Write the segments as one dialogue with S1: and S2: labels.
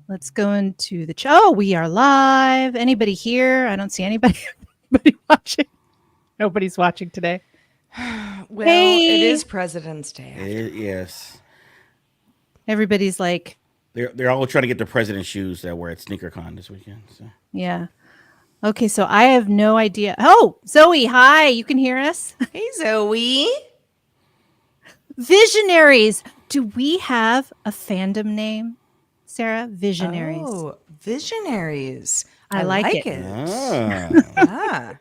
S1: Let's go into the Oh, we are live. Anybody here? I don't see anybody, anybody watching. Nobody's watching today.
S2: Well, it is President's Day.
S3: Yes.
S1: Everybody's like,
S3: They're all trying to get their president shoes that were at SneakerCon this weekend. So.
S1: yeah. Okay, so I have no idea. Oh, Zoe, hi. You can hear us?
S2: Hey, Zoe.
S1: Visionaries. Do we have a fandom name, Sarah? Visionaries.
S2: Oh, Visionaries.
S1: I like it.
S2: Ah.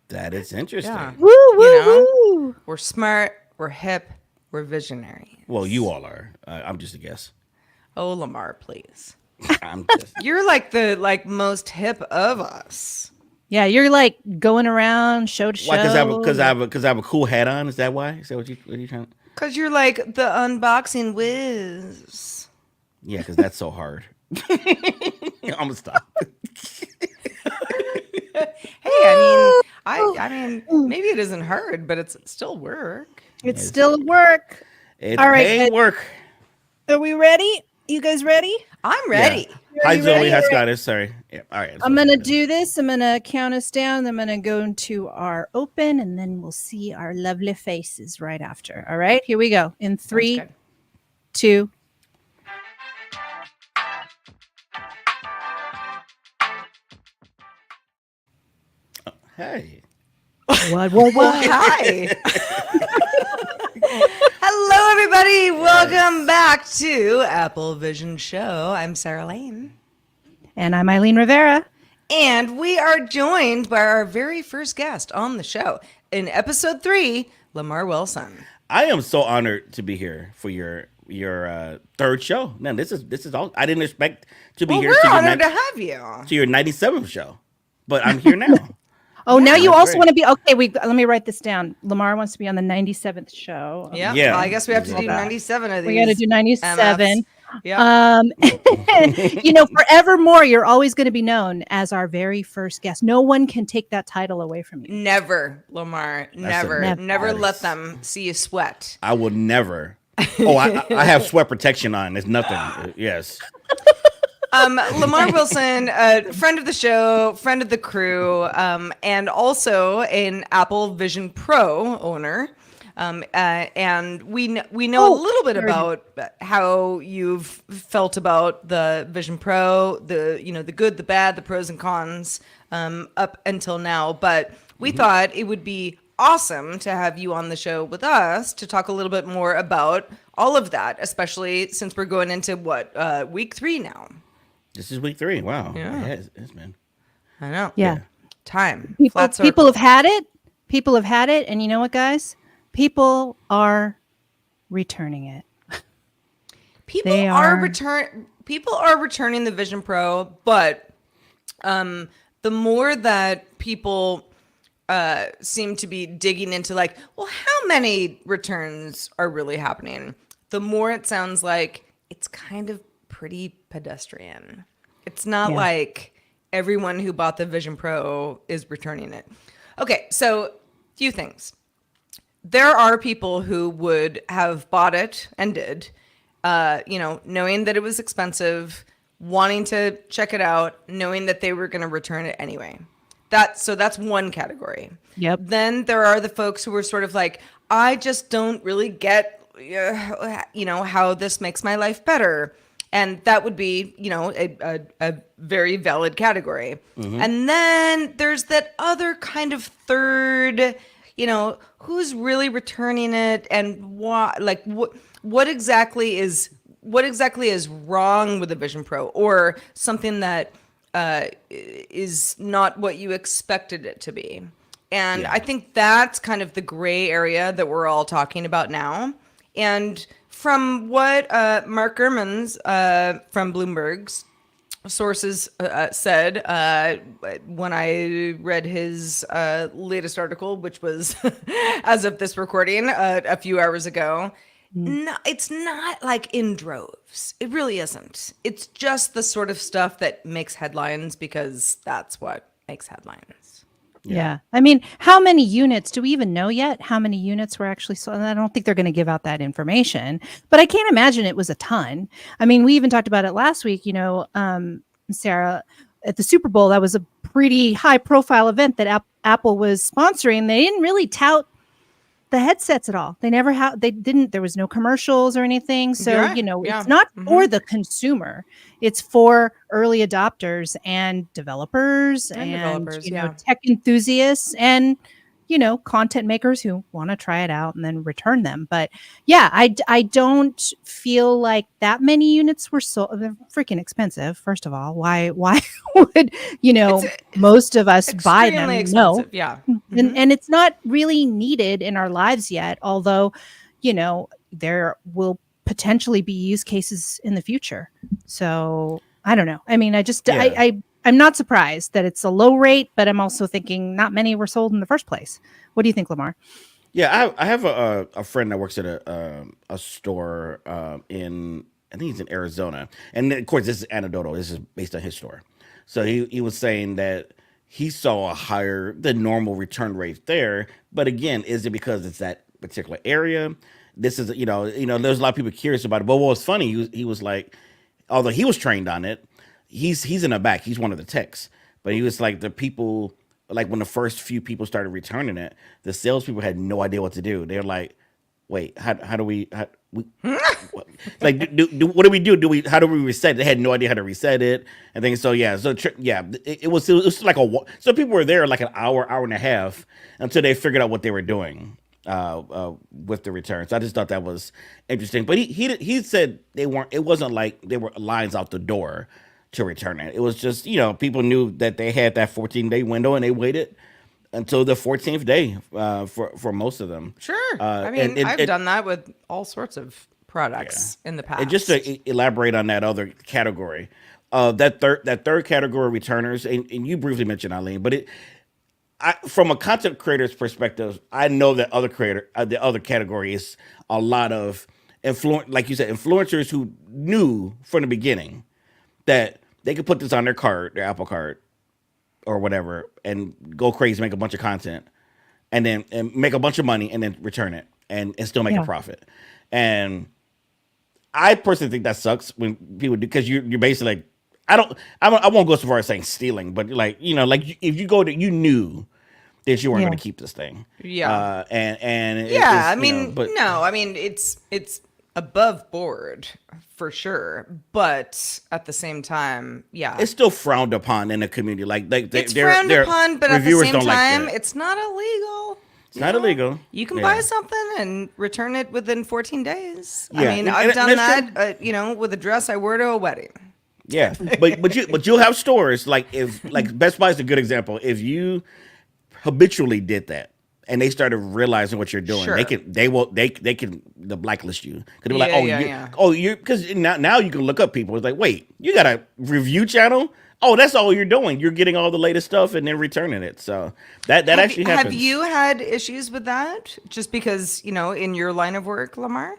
S3: That is interesting.
S2: Yeah.
S1: Woo, woo, woo.
S2: We're smart, we're hip, we're visionary.
S3: Well, you all are. I'm just a guess.
S2: Oh, Lamarr, please.
S3: I'm just.
S2: You're like the most hip of us.
S1: Yeah, you're like going around show to show.
S3: Why? Because I have a cool hat on. Is that why? Is that what you trying?
S2: Because you're like the unboxing whiz.
S3: Yeah, because that's so hard. I'm gonna stop.
S2: Hey, I mean, maybe it isn't hard, but it's still work.
S1: It's still work.
S3: It's
S1: all right,
S3: paid work.
S1: Are we ready? You guys ready?
S2: I'm ready.
S3: Yeah. Hi, Zoe.
S1: ready?
S3: Hi, Scott. Sorry. Yeah. All right.
S1: I'm going to do this. I'm going to count us down. I'm going to go into our open, and then we'll see our lovely faces right after. All right, here we go. In 3, 2.
S3: Hey.
S1: What?
S2: Hi. Hello, everybody. Welcome back to Apple Vision Show. I'm Sarah Lane.
S1: And I'm Eileen Rivera.
S2: And we are joined by our very first guest on the show. In episode 3, Lamarr Wilson.
S3: I am so honored to be here for your third show. Man, this is all. I didn't expect to be here.
S2: We're honored to have you.
S3: To your 97th show, but I'm here now.
S1: Oh, now you also
S3: great.
S1: want to be okay. Let me write this down. Lamarr wants to be on the 97th show.
S2: Yeah.
S3: Yeah.
S2: Well, I guess we have to do 97 of these.
S1: We got to do 97.
S2: Yeah.
S1: Forevermore, you're always going to be known as our very first guest. No one can take that title away from you.
S2: Never, Lamarr. Never let them see you sweat.
S3: I will never. Oh, I have sweat protection on. It's nothing. Yes.
S2: Lamarr Wilson, friend of the show, friend of the crew, and also an Apple Vision Pro owner. And we know a little bit about how you've felt about the Vision Pro, the good, the bad, the pros and cons, up until now. But we thought it would be awesome to have you on the show with us to talk a little bit more about all of that, especially since we're going into week 3 now.
S3: This is week 3. Wow.
S2: Yeah.
S3: It's been.
S2: I know.
S1: Yeah.
S2: Time.
S1: People have had it. People have had it. And you know what, guys? People are returning it.
S2: People are returning the Vision Pro, but the more that people seem to be digging into how many returns are really happening, the more it sounds like it's kind of pretty pedestrian. It's not like everyone who bought the Vision Pro is returning it. Okay, so few things. There are people who would have bought it and did, knowing that it was expensive, wanting to check it out, knowing that they were going to return it anyway. That's one category.
S1: Yep.
S2: Then there are the folks who were sort of like, I just don't really get, how this makes my life better. And that would be, a very valid category. Mm-hmm. And then there's that other kind of third, who's really returning it and what exactly is wrong with the Vision Pro, or something that is not what you expected it to be. And I think that's kind of the gray area that we're all talking about now. And from what Mark Gurman's from Bloomberg's sources said when I read his latest article, which was as of this recording a few hours ago, no, it's not like in droves. It really isn't. It's just the sort of stuff that makes headlines because that's what makes headlines.
S1: Yeah. I mean, how many units do we even know yet? How many units were actually sold? And I don't think they're going to give out that information, but I can't imagine it was a ton. I mean, we even talked about it last week, Sarah, at the Super Bowl. That was a pretty high profile event that Apple was sponsoring. They didn't really tout the headsets at all. They didn't, there was no commercials or anything. So, it's not for the consumer. It's for early adopters and developers and tech enthusiasts and, content makers who want to try it out and then return them. But yeah, I don't feel like that many units were sold. They're freaking expensive. First of all, why would, most of us buy them?
S2: Expensive. No. Yeah.
S1: And it's not really needed in our lives yet, although, there will potentially be use cases in the future. So I don't know. I mean, I'm not surprised that it's a low rate, but I'm also thinking not many were sold in the first place. What do you think, Lamarr?
S3: Yeah, I have a friend that works at a store in, I think he's in Arizona, and of course this is anecdotal. This is based on his store. So he was saying that he saw a higher than normal return rate there, but again, is it because it's that particular area? This is there's a lot of people curious about it. But what was funny, he was like, although he was trained on it, he's in the back. He's one of the techs, but he was like the people. Like when the first few people started returning it, the salespeople had no idea what to do. They're like, "Wait, how do we what? Like what do we do? How do we reset it?" They had no idea how to reset it and things. So yeah, it was like so people were there like an hour and a half until they figured out what they were doing with the return. So I just thought that was interesting. But he said it wasn't like there were lines out the door to return it. It was just, people knew that they had that 14-day window and they waited until the 14th day for most of them.
S2: Sure. I mean, I've done that with all sorts of products in the past.
S3: And just to elaborate on that other category, that third category returners, and you briefly mentioned Eileen, but from a content creator's perspective, I know that the other category is a lot of like you said, influencers who knew from the beginning that they could put this on their Apple card or whatever, and go crazy, make a bunch of content, and make a bunch of money, and then return it and still make a profit. And I personally think that sucks when people do, because you're basically like, I won't go so far as saying stealing, but like if you go to, you knew that you weren't going to keep this thing.
S2: Yeah.
S3: And
S2: yeah, it's above board for sure, but at the same time,
S3: it's still frowned upon in the community. Like
S2: it's frowned upon, but at the same time, it's not illegal.
S3: It's not illegal.
S2: You can buy something and return it within 14 days.
S3: Yeah.
S2: I mean, I've done that. With a dress I wear to a wedding.
S3: Yeah, but you'll have stores like Best Buy is a good example. If you habitually did that, and they started realizing what you're doing,
S2: sure,
S3: they can blacklist you, because they're like, because now you can look up people. It's like, wait, you got a review channel? Oh, that's all you're doing. You're getting all the latest stuff and then returning it. So that actually happens.
S2: Have you had issues with that? Just because in your line of work, Lamarr?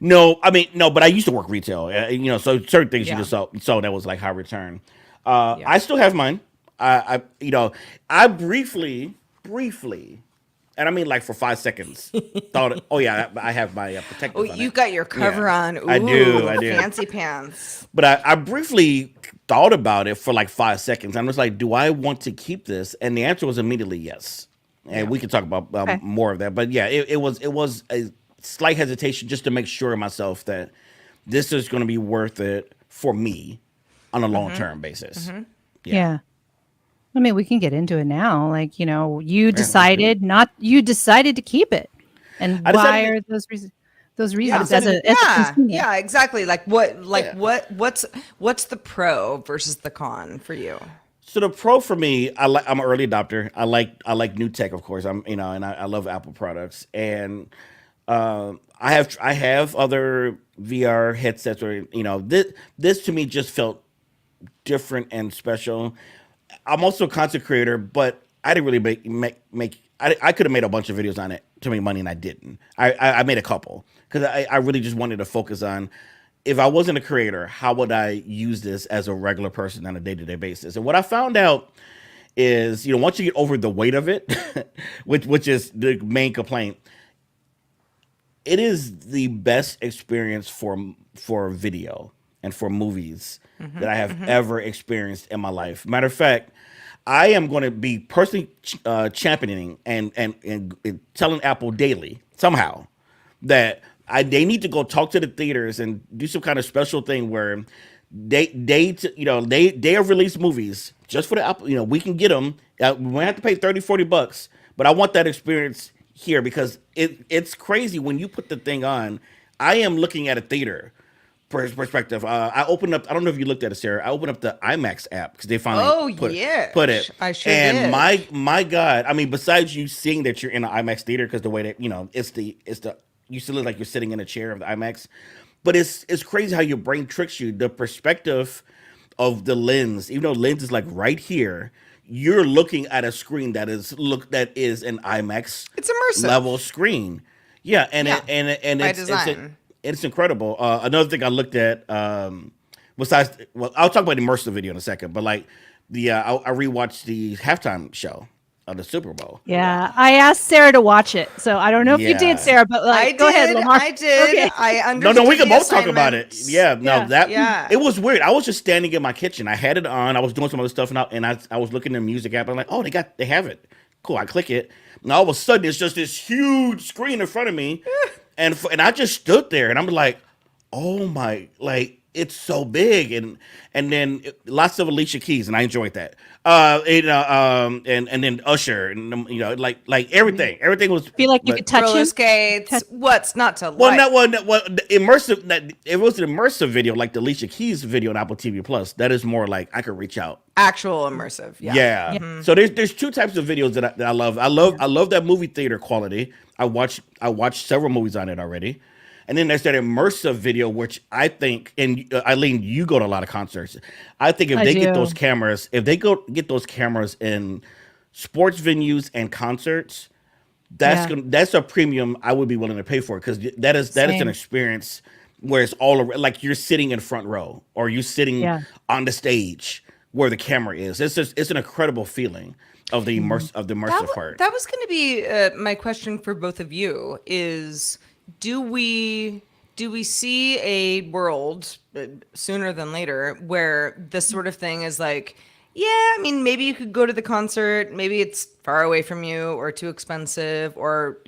S3: No, but I used to work retail. So certain things you just saw that was like high return. I still have mine. I briefly, and I mean like for 5 seconds, thought, I have my protective.
S2: Oh, you got your cover on. Ooh,
S3: I do.
S2: Fancy pants.
S3: But I briefly thought about it for like 5 seconds. I was like, do I want to keep this? And the answer was immediately yes. And we can talk about more of that. But yeah, it was a slight hesitation just to make sure of myself that this is going to be worth it for me on a long-term basis.
S1: Mm-hmm. Yeah. I mean, we can get into it now. Like, you decided to keep it. And why are those reasons? Those reasons as a consumer?
S2: Yeah, exactly. What's the pro versus the con for you?
S3: So the pro for me, I'm an early adopter. I like new tech, of course. And I love Apple products. And I have other VR headsets where, this to me just felt different and special. I'm also a content creator, but I didn't really I could have made a bunch of videos on it to make money, and I didn't. I made a couple because I really just wanted to focus on, if I wasn't a creator, how would I use this as a regular person on a day-to-day basis? And what I found out is, once you get over the weight of it, which is the main complaint, it is the best experience for video and for movies that I have ever experienced in my life. Matter of fact, I am going to be personally championing and telling Apple daily somehow that they need to go talk to the theaters and do some kind of special thing where they have released movies just for the Apple. We can get them. We might have to pay 30-40 bucks, but I want that experience here because it's crazy when you put the thing on. I am looking at a theater perspective. I opened up. I don't know if you looked at it, Sarah. I opened up the IMAX app because they finally put it.
S2: I sure
S3: and
S2: did.
S3: my God, I mean, besides you seeing that you're in an IMAX theater because the way that it's the you still look like you're sitting in a chair of the IMAX, but it's crazy how your brain tricks you. The perspective of the lens, even though lens is like right here, you're looking at a screen that is an IMAX
S2: It's immersive.
S3: level screen. Yeah, and
S2: By
S3: it's
S2: design.
S3: it's incredible. Another thing I looked at, besides, well, I'll talk about the immersive video in a second, but like I rewatched the halftime show of the Super Bowl.
S1: Yeah, I asked Sarah to watch it, so I don't know if you
S3: Yeah.
S1: did, Sarah. But like, go ahead, Lamarr.
S2: I did.
S1: Okay.
S2: I
S3: No,
S2: understood.
S3: we can
S2: the
S3: both talk about it.
S2: assignments.
S3: Yeah, no,
S1: Yeah.
S3: it was weird. I was just standing in my kitchen. I had it on. I was doing some other stuff, and I was looking at the music app. I'm like, oh, they have it. Cool. I click it, and all of a sudden, it's just this huge screen in front of me, and I just stood there, and I'm like, oh my, like it's so big, and then lots of Alicia Keys, and I enjoyed that. And then Usher, and like everything was.
S1: Feel like you could touch
S2: Roller
S1: him.
S2: skates. What's not to
S3: Well,
S2: like?
S3: not well, the immersive. It was an immersive video, like the Alicia Keys video on Apple TV Plus. That is more like I could reach out.
S2: Actual immersive. Yeah.
S3: Yeah. So there's two types of videos that I love. I love that movie theater quality. I watched several movies on it already. And then there's that immersive video, which I think, and Eileen, you go to a lot of concerts. I think if
S1: I
S3: they get
S1: do.
S3: those cameras, get those cameras in sports venues and concerts,
S1: Yeah.
S3: that's a premium I would be willing to pay for because that is an
S1: Same.
S3: experience where it's all like you're sitting in front row or you're sitting
S1: Yeah.
S3: on the stage where the camera is. It's an incredible feeling of the immersive part.
S2: That was going to be my question for both of you is do we see a world sooner than later where this sort of thing is like, yeah, I mean, maybe you could go to the concert, maybe it's far away from you or too expensive or,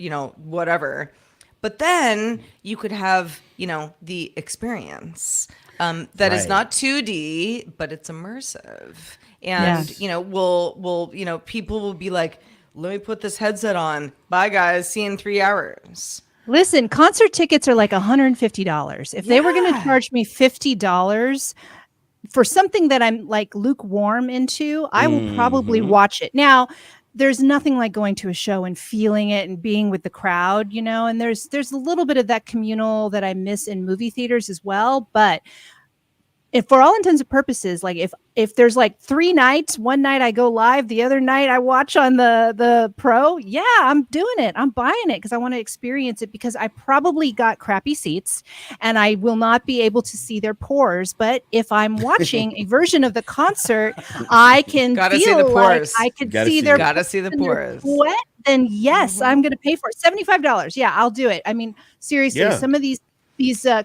S2: whatever. But then you could have, the experience that is
S3: Right.
S2: not 2D, but it's immersive. And,
S1: Yeah.
S2: we'll people will be like, let me put this headset on. Bye, guys. See you in 3 hours.
S1: Listen, concert tickets are like $150. If they were going to
S2: Yeah.
S1: charge me $50 for something that I'm like lukewarm into, I will probably watch it. Now, there's nothing like going to a show and feeling it and being with the crowd, and there's a little bit of that communal that I miss in movie theaters as well. But if for all intents and purposes, like if there's like 3 nights, one night I go live, the other night I watch on the pro, yeah, I'm doing it. I'm buying it because I want to experience it because I probably got crappy seats and I will not be able to see their pores. But if I'm watching a version of the concert, I can
S2: Gotta see
S1: feel
S2: the
S1: like
S2: pores.
S1: I could
S3: Gotta
S1: see
S3: see
S1: their
S3: it.
S2: Gotta see the
S1: and their
S2: pores.
S1: sweat. Then yes, I'm going to pay for it. $75. Yeah, I'll do it. I mean, seriously,
S3: Yeah.
S1: some of these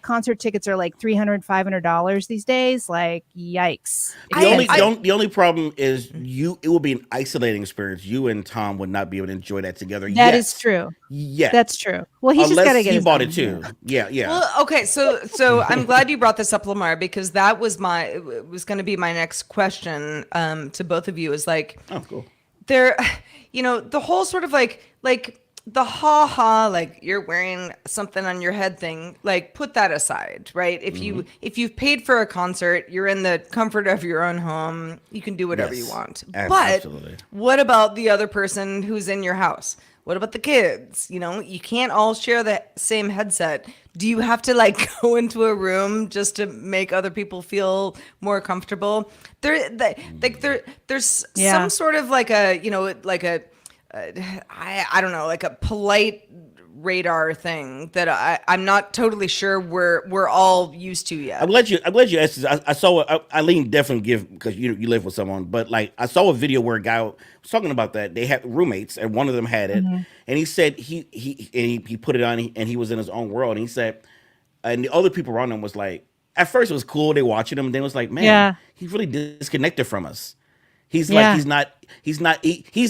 S1: concert tickets are like $300, $500 these days. Like, yikes.
S3: The only problem is it will be an isolating experience. You and Tom would not be able to enjoy that together.
S1: That is true.
S3: Yeah.
S1: That's true. Well, he's just
S3: Unless
S1: got to get
S3: he
S1: his
S3: bought
S1: own.
S3: it too. Yeah.
S2: Well, okay, so I'm glad you brought this up, Lamarr, because that was going to be my next question to both of you. Is like,
S3: Oh, cool.
S2: there, the whole sort of like the like you're wearing something on your head thing, like put that aside, right? If you've paid for a concert, you're in the comfort of your own home, you can do whatever you
S3: Yes.
S2: want.
S3: Ab-
S2: But
S3: absolutely.
S2: what about the other person who's in your house? What about the kids? You can't all share the same headset. Do you have to like go into a room just to make other people feel more comfortable? There's
S1: Yeah.
S2: some sort of like a, I don't know, like a polite radar thing that I'm not totally sure we're all used to yet.
S3: I'm glad you asked this. I saw Eileen definitely give because you live with someone, but like I saw a video where a guy was talking about that. They had roommates and one of them had it, and he said he put it on and he was in his own world. And he said, and the other people around him was like, at first it was cool, they watching him, and then it was like, man, he's really disconnected from us. He's like he's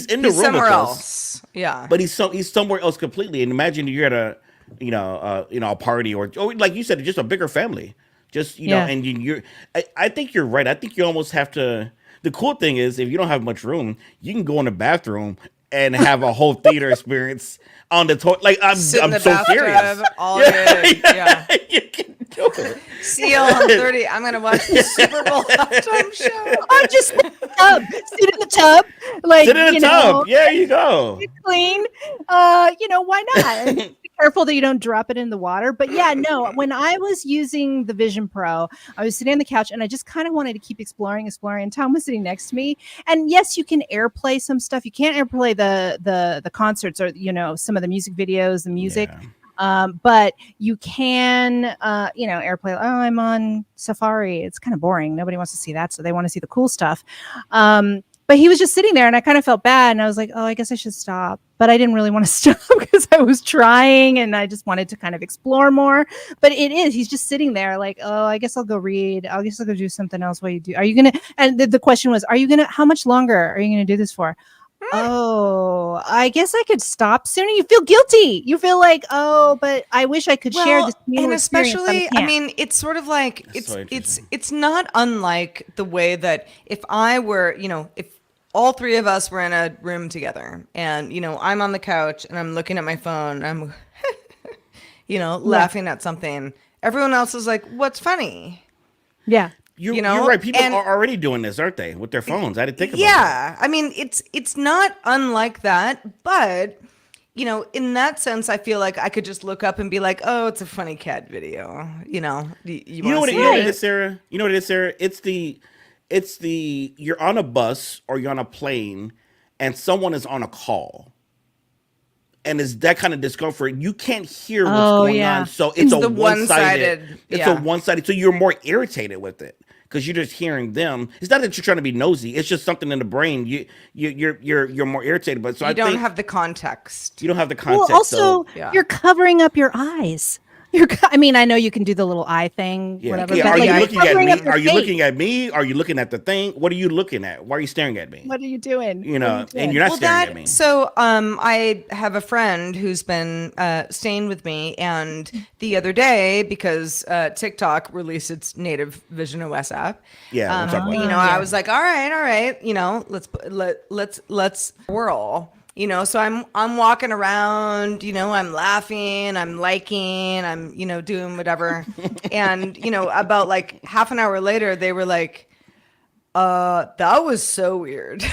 S3: in the room
S2: somewhere
S3: with
S2: else.
S3: us,
S2: Yeah,
S3: but he's somewhere else completely. And imagine you're at a a party or like you said, just a bigger family. Just know, and I think you're right. I think you almost have to. The cool thing is, if you don't have much room, you can go in the bathroom and have a whole theater experience on the toilet. Like I'm
S2: Sit in the
S3: so
S2: bathtub,
S3: serious.
S2: all good. Yeah.
S3: You can do it.
S2: See you on 30. I'm gonna watch the Super Bowl halftime show.
S1: I'm just sit in the tub, like
S3: Sit in the tub. Yeah, you go.
S1: clean. Why not? And be careful that you don't drop it in the water. But yeah, no. When I was using the Vision Pro, I was sitting on the couch and I just kind of wanted to keep exploring. And Tom was sitting next to me. And yes, you can AirPlay some stuff. You can't AirPlay the concerts or some of the music videos, the music.
S3: Yeah.
S1: But you can, AirPlay. Oh, I'm on Safari. It's kind of boring. Nobody wants to see that, so they want to see the cool stuff. But he was just sitting there, and I kind of felt bad, and I was like, oh, I guess I should stop. But I didn't really want to stop because I was trying, and I just wanted to kind of explore more. But he's just sitting there like, oh, I guess I'll go read. I guess I'll go do something else while you do. Are you going to, and the question was, how much longer are you going to do this for? Oh, I guess I could stop sooner. You feel guilty. You feel like, oh, but I wish I could share this.
S2: And especially, I mean, it's sort of like it's not unlike the way that if I were, if all three of us were in a room together, and I'm on the couch and I'm looking at my phone, I'm, laughing at something. Everyone else is like, "What's funny?"
S1: Yeah.
S3: You're right. People are already doing this, aren't they, with their phones? I didn't think about that.
S2: Yeah, I mean, it's not unlike that, but in that sense, I feel like I could just look up and be like, "Oh, it's a funny cat video." You know what
S3: it is, Sarah? You know what it is, Sarah? It's the you're on a bus or you're on a plane, and someone is on a call. And it's that kind of discomfort. You can't hear what's going on. So it's a one-sided. It's a one-sided. So you're more irritated with it because you're just hearing them. It's not that you're trying to be nosy. It's just something in the brain. You're more irritated. But so
S2: you don't have the context.
S3: You don't have the context.
S1: Well, also, you're covering up your eyes. I know you can do the little eye thing, whatever.
S3: Yeah.
S1: But
S3: Are you looking at me? Are you looking at me? Are you looking at the thing? What are you looking at? Why are you staring at me?
S1: What are you doing?
S3: And you're not staring at me.
S2: So I have a friend who's been staying with me, and the other day, because TikTok released its native Vision OS app.
S3: Yeah, we'll talk about that.
S2: I was like, all right, let's whirl. So I'm walking around, I'm laughing, I'm liking, I'm, doing whatever. And, about like half an hour later, they were like, that was so weird. And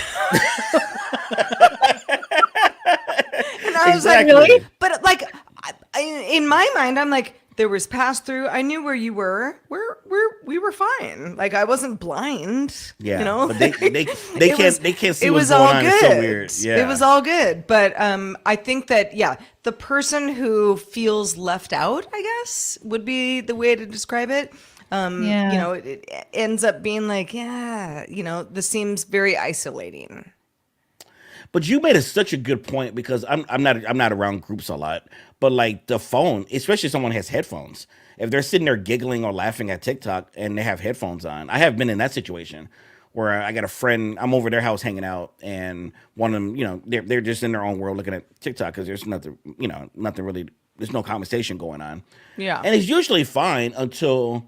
S2: I was like, really? But like, in my mind, I'm like, there was pass through. I knew where you were. We were fine. Like I wasn't blind.
S3: Yeah. But they can't see
S2: it
S3: what's
S2: was
S3: going
S2: all
S3: on.
S2: good.
S3: It's so weird. Yeah.
S2: It was all good. But I think that the person who feels left out, I guess, would be the way to describe it. It ends up being like, this seems very isolating.
S3: But you made such a good point because I'm not around groups a lot, but like the phone, especially if someone has headphones, if they're sitting there giggling or laughing at TikTok and they have headphones on, I have been in that situation where I got a friend, I'm over their house hanging out, and one of them, they're just in their own world looking at TikTok because there's nothing really, there's no conversation going on.
S2: Yeah,
S3: and it's usually fine until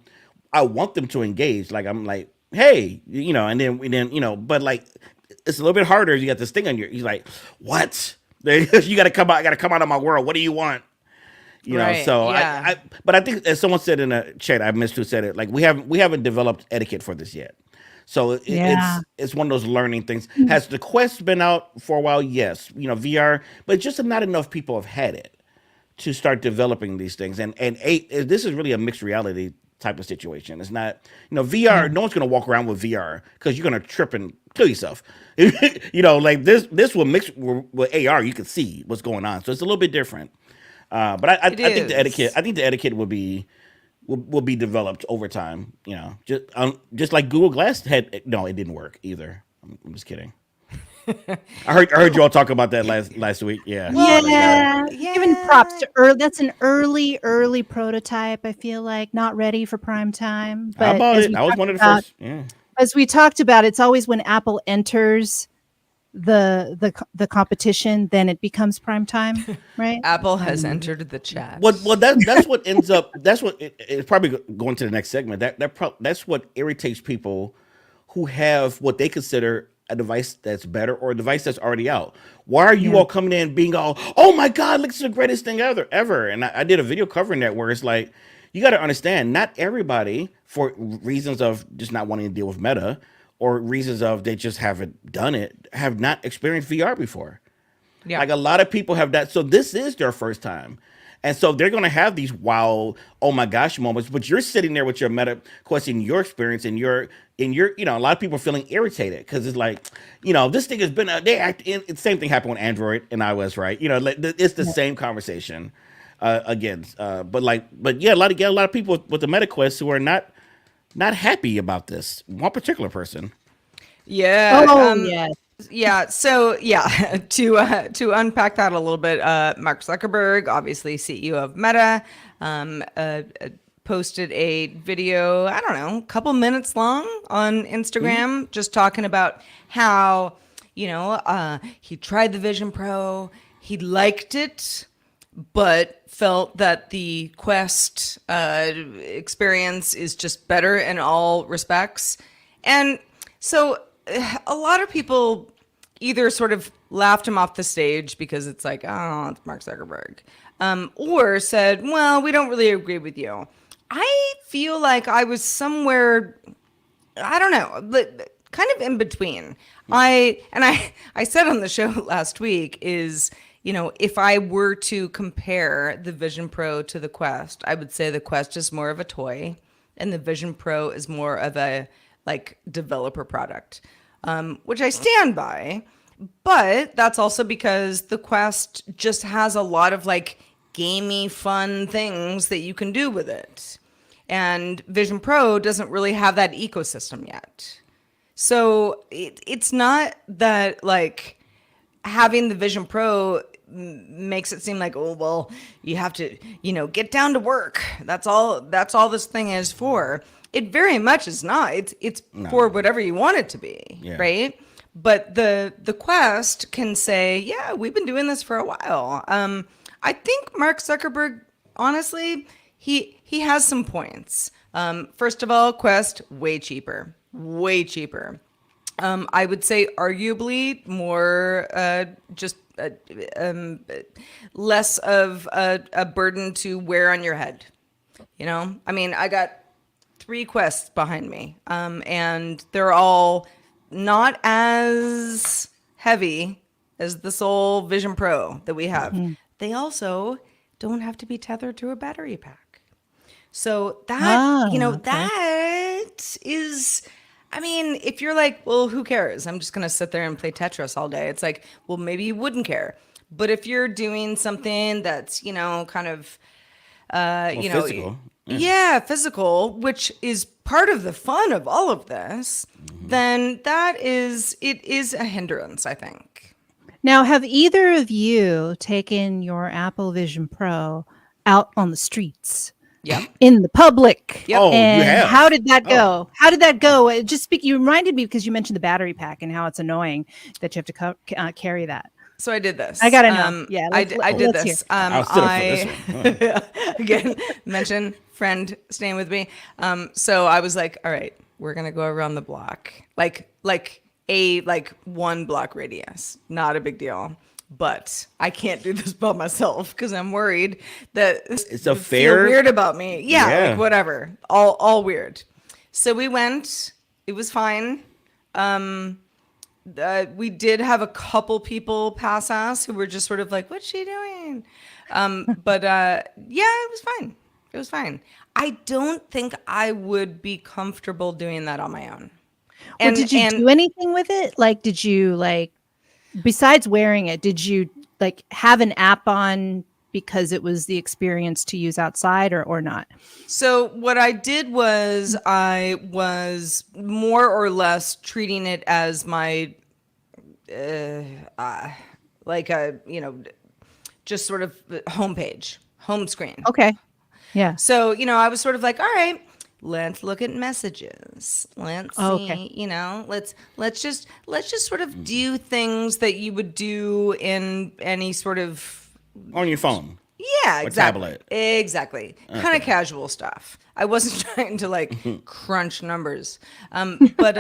S3: I want them to engage. Like I'm like, hey, and then but like. It's a little bit harder. You got this thing on you're like, what? You got to come out. I got to come out of my world. What do you want? So but I think as someone said in a chat, I missed who said it. Like we haven't developed etiquette for this yet. So it's one of those learning things. Has the Quest been out for a while? Yes. VR, but just not enough people have had it to start developing these things. And this is really a mixed reality type of situation. It's not, VR, no one's going to walk around with VR because you're going to trip and kill yourself. Like this will mix with AR, you can see what's going on. So it's a little bit different. But
S2: It
S3: I think
S2: is.
S3: the etiquette will be developed over time. Just like Google Glass had. No, it didn't work either. I'm just kidding. I heard you all talk about that last week. Yeah,
S2: Well,
S3: like
S1: Yeah, giving props
S2: yeah.
S1: to early. That's an early prototype. I feel like not ready for prime time.
S3: I
S1: But
S3: bought it. I was one of the first. Yeah.
S1: as we talked about, it's always when Apple enters the competition, then it becomes prime time, right?
S2: Apple has entered the chat.
S3: Well, that's what ends up. That's what it's probably going to the next segment. That's what irritates people who have what they consider a device that's better or a device that's already out. Why are you
S1: Yeah.
S3: all coming in being all, oh my God, look, it's the greatest thing ever? And I did a video covering that where it's like, you got to understand, not everybody, for reasons of just not wanting to deal with Meta or reasons of they just haven't done it, have not experienced VR before.
S2: Yeah.
S3: Like a lot of people have that. So this is their first time. And so they're going to have these wow, oh my gosh moments, but you're sitting there with your meta questioning your experience and a lot of people are feeling irritated because it's like, this thing has been, the same thing happened with Android and iOS, right? It's the same conversation again. But yeah, a lot of people with the meta quest who are not happy about this. One particular person.
S2: Yeah.
S1: Oh, yes.
S2: Yeah. So yeah, to unpack that a little bit, Mark Zuckerberg, obviously CEO of Meta, posted a video, I don't know, a couple minutes long on Instagram, just talking about how, he tried the Vision Pro, he liked it, but felt that the Quest experience is just better in all respects. And so a lot of people either sort of laughed him off the stage because it's like, oh, it's Mark Zuckerberg, or said, well, we don't really agree with you. I feel like I was somewhere, I don't know, kind of in between. I said on the show last week is, if I were to compare the Vision Pro to the Quest, I would say the Quest is more of a toy and the Vision Pro is more of a developer product, which I stand by. But that's also because the Quest just has a lot of gamey, fun things that you can do with it. And Vision Pro doesn't really have that ecosystem yet. So it's not that having the Vision Pro makes it seem like, oh, well, you have to, get down to work. That's all this thing is for. It very much is not. It's for whatever you want it to be, right? But the Quest can say, yeah, we've been doing this for a while. I think Mark Zuckerberg, honestly, he has some points. First of all, Quest, way cheaper. I would say arguably more less of a burden to wear on your head. I mean, I got 3 Quests behind me, and they're all not as heavy as the Soul Vision Pro that we have. They also don't have to be tethered to a battery pack. So that,
S1: Okay.
S2: that is, I mean, if you're like, well, who cares? I'm just going to sit there and play Tetris all day. It's like, well, maybe you wouldn't care. But if you're doing something that's, kind of,
S3: Physical.
S2: yeah, physical, which is part of the fun of all of this, then it is a hindrance, I think.
S1: Now, have either of you taken your Apple Vision Pro out on the streets?
S2: Yep.
S1: In the public.
S2: Yep.
S3: Oh, you
S1: And
S3: have.
S1: how did that go?
S3: Oh.
S1: How did that go? You reminded me because you mentioned the battery pack and how it's annoying that you have to carry that.
S2: So I did this.
S1: I gotta know. Yeah,
S2: I did
S1: let's
S2: this.
S3: I'll sit up for this one.
S2: Again, mention friend staying with me. So I was like, all right, we're gonna go around the block, like one block radius, not a big deal. But I can't do this by myself because I'm worried that
S3: It's a
S2: you
S3: fair-
S2: feel weird about me. Yeah,
S3: Yeah.
S2: whatever, all weird. So we went. It was fine. We did have a couple people pass us who were just sort of like, "What's she doing?" But yeah, it was fine. It was fine. I don't think I would be comfortable doing that on my own.
S1: Well, did you do anything with it? Did you besides wearing it, did you have an app on because it was the experience to use outside or not?
S2: So what I did was I was more or less treating it as my like a, just sort of homepage, home screen.
S1: Okay. Yeah.
S2: So, I was sort of like, all right, let's look at messages. Let's
S1: Oh,
S2: see,
S1: okay.
S2: let's just sort of do things that you would do in any sort of,
S3: On your phone.
S2: yeah,
S3: Or
S2: exactly.
S3: tablet.
S2: Exactly. Kind of casual stuff. I wasn't trying to like crunch numbers. But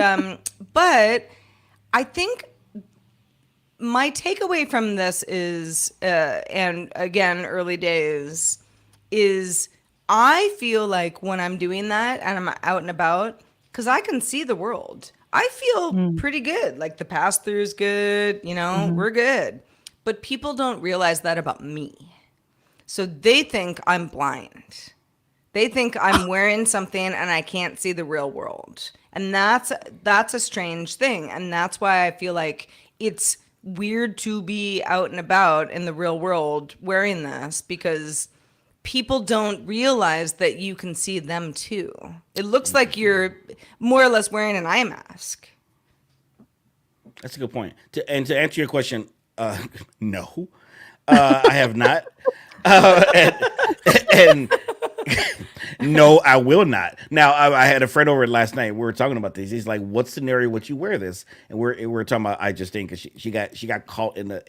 S2: I think my takeaway from this is, and again, early days, is I feel like when I'm doing that and I'm out and about, because I can see the world, I feel pretty good. Like the pass through is good, we're good. But people don't realize that about me. So they think I'm blind. They think I'm wearing something and I can't see the real world. And that's a strange thing. And that's why I feel like it's weird to be out and about in the real world wearing this, because people don't realize that you can see them too. It looks like you're more or less wearing an eye mask.
S3: That's a good point. To answer your question, no, I have not. And no, I will not. Now, I had a friend over last night. We were talking about this. He's like, "What scenario would you wear this?" And we're talking about I just think because she got caught in the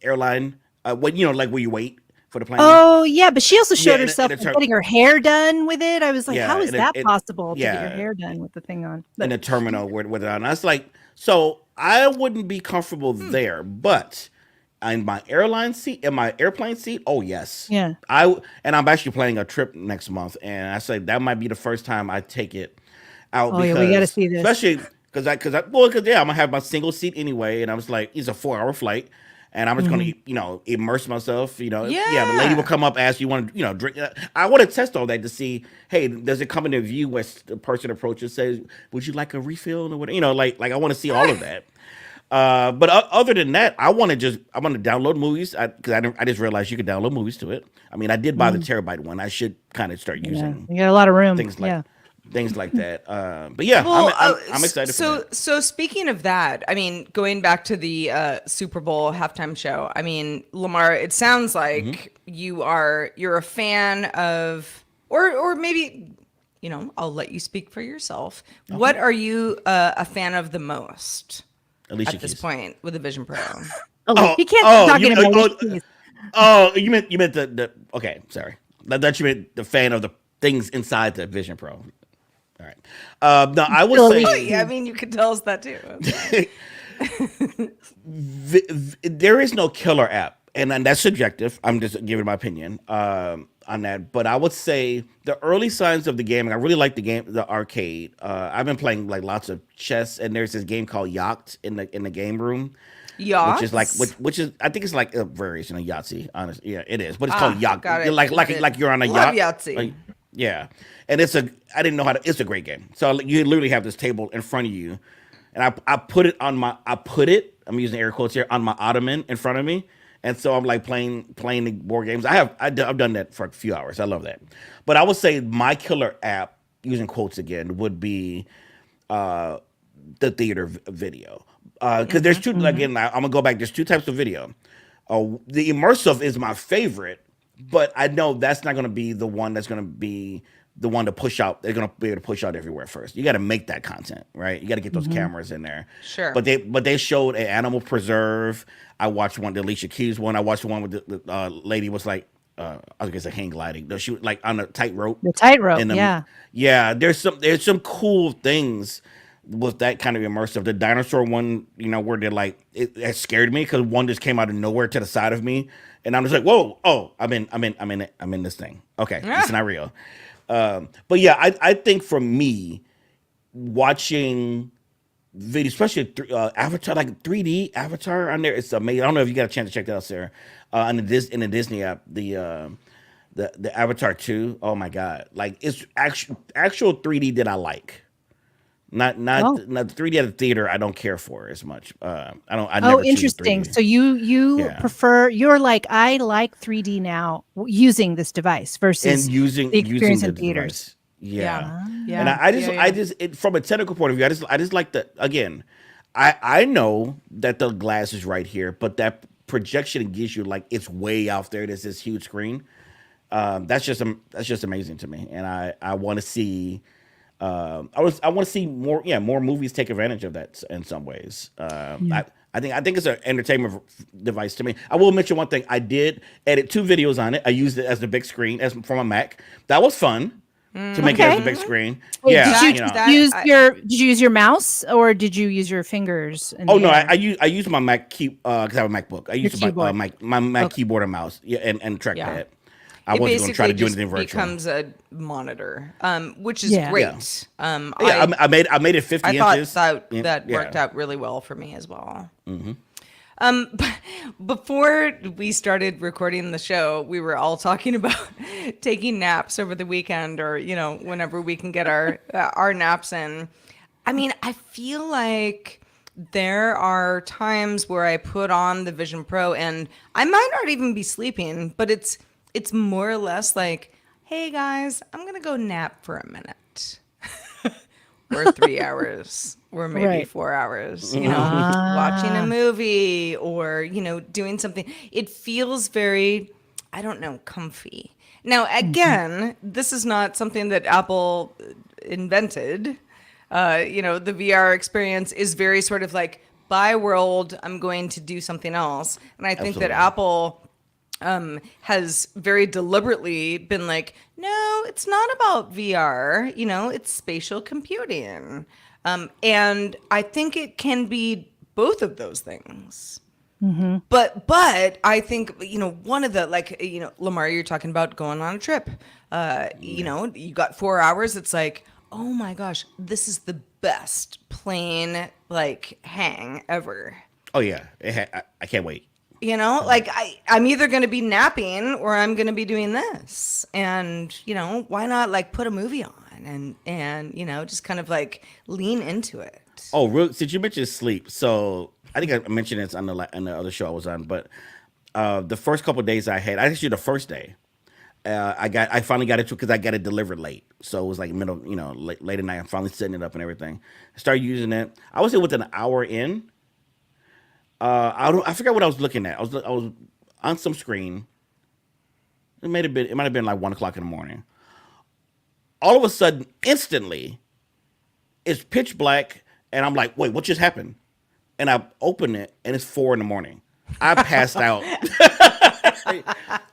S3: airline. What like where you wait for the plane.
S1: Oh, yeah, but she also showed herself
S3: in a
S1: getting her hair done with it. I was like,
S3: Yeah,
S1: how is
S3: in a-
S1: that
S3: in-
S1: possible to get your
S3: yeah.
S1: hair done with the thing on?
S3: in
S1: But
S3: the terminal with it on. I was like, so I wouldn't be comfortable there, but in my airplane seat, oh yes,
S1: yeah.
S3: And I'm actually planning a trip next month, and I said that might be the first time I take it out
S1: Oh, yeah, we got to
S3: because,
S1: see this.
S3: especially because I'm gonna have my single seat anyway, and I was like, it's a 4-hour flight. And I'm just
S1: Mhm.
S3: gonna, immerse myself. Yeah, the
S2: Yeah.
S3: lady will come up, ask you want to, drink. I want to test all that to see, hey, does it come into view when the person approaches, says, "Would you like a refill?" or whatever. Like I want to see all of that. But other than that, I want to download movies because I just realized you could download movies to it. I mean, I did buy the terabyte one. I should kind of start
S1: Yeah.
S3: using
S1: You got a lot of room.
S3: things like
S1: Yeah.
S3: things like that. But yeah,
S2: Well,
S3: I'm excited for that.
S2: So speaking of that, I mean, going back to the Super Bowl halftime show, I mean, Lamar, it sounds like you're a fan of, or maybe, I'll let you speak for yourself. What are you a fan of the most
S3: Alicia
S2: at this
S3: Keys.
S2: point with the Vision Pro?
S1: Oh, you can't
S3: oh,
S1: talk
S3: you-
S1: about
S3: oh,
S1: it.
S3: Oh, you meant the okay, sorry. I thought you meant the fan of the things inside the Vision Pro. All right. No, I would
S1: Still
S3: say
S2: Oh, yeah, I mean, you could tell us that too.
S3: there is no killer app, and that's subjective. I'm just giving my opinion on that. But I would say the early signs of the game. I really like the arcade. I've been playing like lots of chess, and there's this game called Yacht in the game room.
S2: Yachts?
S3: Which is like which is I think it's like a variation of Yahtzee. Honestly, yeah, it is, but it's called Yacht.
S2: got it.
S3: You're like
S2: Love it.
S3: like you're on a
S2: Love
S3: yacht.
S2: Yahtzee.
S3: Like, yeah, and it's a great game. So you literally have this table in front of you, and I put it I'm using air quotes here on my ottoman in front of me, and so I'm like playing the board games. I've done that for a few hours. I love that, but I would say my killer app, using quotes again, would be the theater video. Because there's two, again, I'm gonna go back. There's two types of video. The immersive is my favorite, but I know that's not gonna be the one that's gonna be the one to push out. They're gonna be able to push out everywhere first. You got to make that content, right? You got to get those cameras in there.
S2: Sure.
S3: But they showed an animal preserve. I watched the Alicia Keys one. I watched the one with the lady was like, I was gonna say hang gliding. No, she was like on a tightrope.
S1: The tightrope,
S3: And,
S1: yeah.
S3: Yeah, there's some cool things with that kind of immersive. The dinosaur one, where they're like, it scared me because one just came out of nowhere to the side of me, and I'm just like, whoa, oh, I'm in this thing. Okay, it's not real. But yeah, I think for me, watching video, especially Avatar, like 3D Avatar on there, it's amazing. I don't know if you got a chance to check that out, Sarah. In the Disney app, the Avatar 2. Oh my god, like it's actual 3D that I like.
S1: Oh.
S3: not the 3D at the theater. I don't care for as much. I
S1: Oh,
S3: never choose a
S1: interesting.
S3: 3D.
S1: So you
S3: Yeah,
S1: prefer, you're like, I like 3D now using this device
S3: and
S1: versus the
S3: using
S1: experience
S3: the
S1: in theaters.
S3: device. Yeah,
S2: Yeah.
S3: and
S1: Ah,
S3: I just from a technical point of view, I just like the again. I know that the glass is right here, but that projection it gives you like it's way out there. There's this huge screen. That's just amazing to me, and I want to see. I want to see more. Yeah, more movies take advantage of that in some ways.
S1: yeah.
S3: I think it's an entertainment device to me. I will mention one thing. I did edit 2 videos on it. I used it as the big screen as from a Mac. That was fun to make it as the
S1: Okay.
S3: big screen.
S1: Wait,
S3: Yeah,
S1: did you
S3: you know.
S1: did you use your mouse or did you use your fingers in
S3: Oh
S1: the
S3: no,
S1: air?
S3: I use my Mac key because I have a MacBook. I
S1: Your
S3: use my
S1: keyboard.
S3: my Mac
S1: Okay.
S3: keyboard and mouse, yeah, and
S2: Yeah.
S3: trackpad. I
S2: It
S3: wasn't going to try
S2: basically
S3: to do
S2: just
S3: anything virtual.
S2: becomes a monitor, which is
S1: Yeah.
S2: great.
S3: Yeah, I made it 50
S2: I thought
S3: inches.
S2: that
S3: Yeah.
S2: worked out really well for me as well. Before we started recording the show, we were all talking about taking naps over the weekend, or whenever we can get our naps in. I mean, I feel like there are times where I put on the Vision Pro and I might not even be sleeping, but it's more or less like, hey guys, I'm gonna go nap for a minute. Or 3 hours, or maybe
S1: Right.
S2: 4 hours, watching a movie or, doing something. It feels very, I don't know, comfy. Now, again, this is not something that Apple invented. The VR experience is very sort of like, bye world, I'm going to do something else. And I think that
S3: Absolutely.
S2: Apple has very deliberately been like, no, it's not about VR, it's spatial computing. And I think it can be both of those things. But I think, one of the, like, Lamarr, you're talking about going on a trip. You got 4 hours. It's like, oh my gosh, this is the best plane, like, hang ever.
S3: Oh yeah, I can't wait.
S2: Like I'm either going to be napping or I'm going to be doing this. And, why not like put a movie on and just kind of like lean into it.
S3: Oh, since you mentioned sleep, so I think I mentioned this on the other show I was on, but the first couple of days actually the first day, I finally got it because I got it delivered late, so it was like middle, late at night. I'm finally setting it up and everything. I started using it. I would say within an hour in. I forgot what I was looking at. I was on some screen. It might have been like 1 o'clock in the morning. All of a sudden, instantly, it's pitch black, and I'm like, "Wait, what just happened?" And I open it, and it's 4 in the morning. I passed out.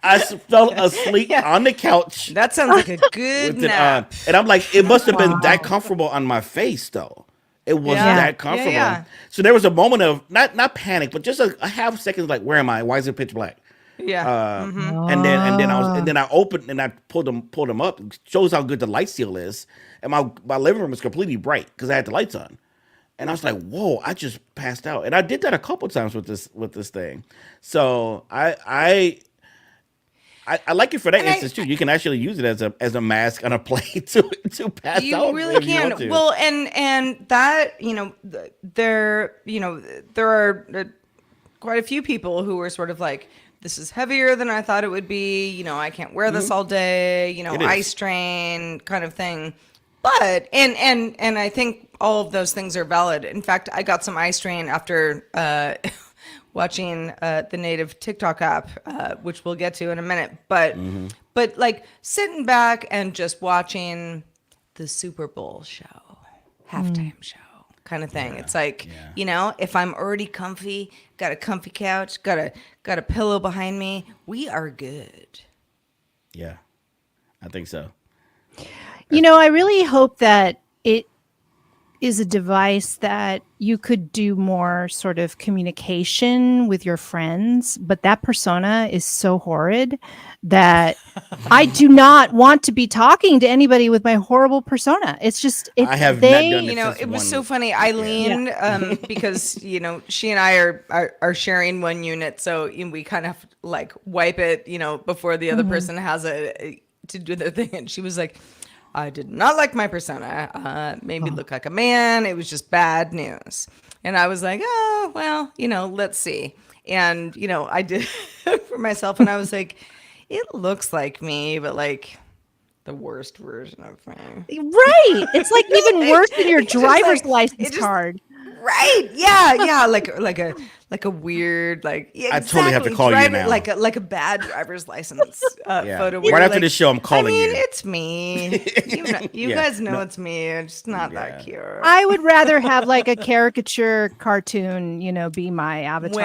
S3: I fell asleep on the couch.
S2: That sounds like a good nap.
S3: And I'm like, it must have been that comfortable on my face, though. It was
S2: Yeah.
S3: that comfortable.
S2: Yeah.
S3: So there was a moment of not panic, but just a half second, like, where am I? Why is it pitch black?
S2: Yeah.
S3: And then I opened and I pulled them up. It shows how good the light seal is. And my living room was completely bright because I had the lights on. And I was like, whoa, I just passed out. And I did that a couple times with this thing. So I like it for that instance too. You can actually use it as a mask on a plane to pass
S2: You
S3: out.
S2: really
S3: if you
S2: can.
S3: want to.
S2: Well, and that, there are quite a few people who are sort of like, this is heavier than I thought it would be. I can't wear this all day.
S3: It
S2: Eye
S3: is.
S2: strain kind of thing. But and I think all of those things are valid. In fact, I got some eye strain after watching the native TikTok app, which we'll get to in a minute. But like sitting back and just watching the Super Bowl show, halftime show kind of thing. It's like, if I'm already comfy, got a comfy couch, got a pillow behind me, we are good.
S3: Yeah, I think so.
S1: I really hope that it is a device that you could do more sort of communication with your friends, but that persona is so horrid that I do not want to be talking to anybody with my horrible persona. It's just
S3: I have not done it. Since
S2: It was
S3: one-
S2: so funny. Eileen, because she and I are sharing one unit, so we kind of like wipe it, before the other person has to do their thing. And she was like, I did not like my persona. Made me look like a man. It was just bad news. And I was like, oh, well, let's see. And, I did for myself, and I was like, it looks like me, but like the worst version of me.
S1: Right. It's like even worse than your
S2: It's just
S1: driver's
S2: like-
S1: license
S2: it just-
S1: card.
S2: Right. Yeah. Like a weird, like, yeah,
S3: I totally have to
S2: exactly.
S3: call you
S2: Driver-
S3: now.
S2: Like a bad driver's license
S3: Yeah.
S2: photo.
S3: Right
S2: where you're
S3: after
S2: like,
S3: this show, I'm calling
S2: I mean,
S3: you.
S2: it's me. You
S3: Yeah.
S2: guys know
S3: No.
S2: it's me. It's just not
S3: Yeah.
S2: that cute.
S1: I would rather have like a caricature cartoon, be my avatar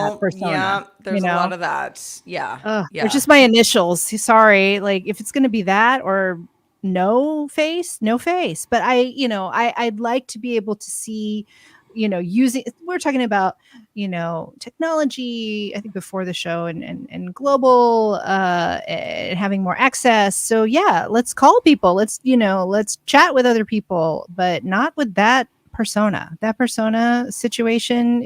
S1: than that persona.
S2: yeah, there's
S1: you
S2: a
S1: know?
S2: lot of that. Yeah.
S1: They're just my initials. Sorry. Like if it's going to be that or no face, no face. But I'd like to be able to see, using, we're talking about, technology, I think before the show and global, and having more access. So yeah, let's call people. Let's chat with other people, but not with that persona. That persona situation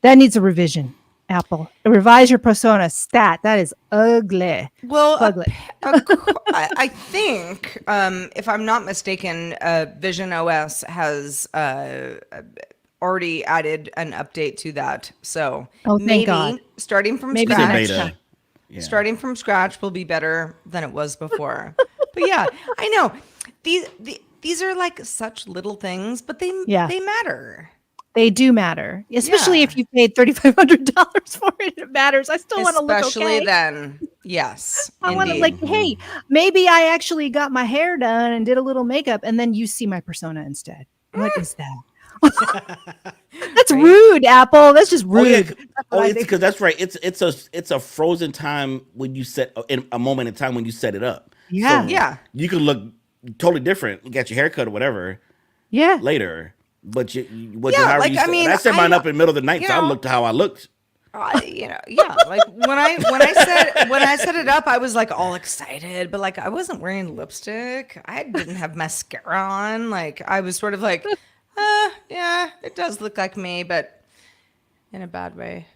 S1: that needs a revision. Apple, revise your persona stat. That is ugly.
S2: Well,
S1: Ugly.
S2: I think, if I'm not mistaken, Vision OS has already added an update to that. So
S1: Oh, thank
S2: maybe
S1: God.
S2: starting from
S1: Maybe
S3: It's in
S2: scratch,
S3: beta. Yeah.
S2: starting from scratch will be better than it was before. But yeah, I know these are like such little things, but they matter.
S1: They do matter, especially
S2: Yeah.
S1: if you paid $3,500 for it. It matters. I still want to look
S2: Especially
S1: okay.
S2: then, yes,
S1: I want to
S2: indeed.
S1: hey, maybe I actually got my hair done and did a little makeup, and then you see my persona instead. What is that? That's rude, Apple. That's just rude.
S3: Yeah.
S1: That's what I
S3: It's
S1: think.
S3: because that's right. It's a frozen time when you set in a moment in time when you set it up.
S1: Yeah.
S3: So
S2: Yeah.
S3: you could look totally different. You got your haircut or whatever
S1: Yeah.
S3: later, but
S2: Yeah,
S3: however
S2: like,
S3: you
S2: I
S3: set,
S2: mean,
S3: and I set mine
S2: I-
S3: up in the middle of the night, so I
S2: know.
S3: looked how I looked.
S2: Yeah, like when I set it up, I was like all excited, but like I wasn't wearing lipstick. I didn't have mascara on. Like I was sort of like, yeah, it does look like me, but in a bad way.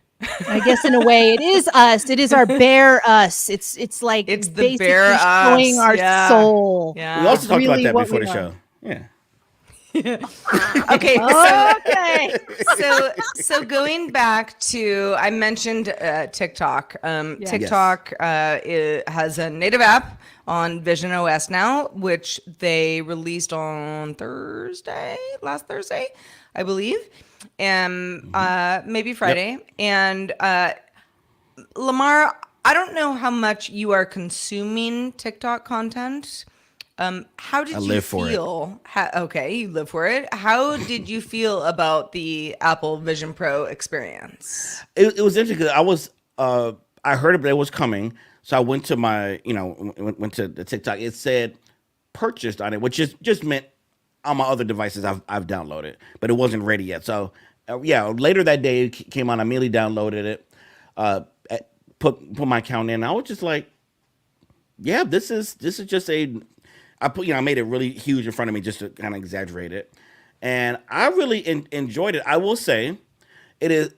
S1: I guess in a way it is us. It is our bare us. It's like
S2: It's the
S1: basically
S2: bare us.
S1: showing our
S2: Yeah.
S1: soul.
S2: Yeah.
S3: We also talked
S1: really
S3: about that
S1: what
S3: before
S1: we
S3: the
S1: are.
S3: show. Yeah.
S2: Okay,
S1: Okay.
S2: so going back to, I mentioned TikTok.
S1: Yes.
S2: TikTok has a native app on Vision OS now, which they released on last Thursday, I believe, and maybe Friday. And Lamarr, I don't know how much you are consuming TikTok content. How did
S3: I
S2: you
S3: live for it.
S2: feel? Okay, you live for it. How did you feel about the Apple Vision Pro experience?
S3: It was interesting because I heard it, but it was coming. So I went to went to the TikTok. It said purchased on it, which just meant on my other devices I've downloaded, but it wasn't ready yet. So later that day it came on. I immediately downloaded it, put my account in. I was just like, yeah, this is just I made it really huge in front of me just to kind of exaggerate it, and I really enjoyed it. I will say, I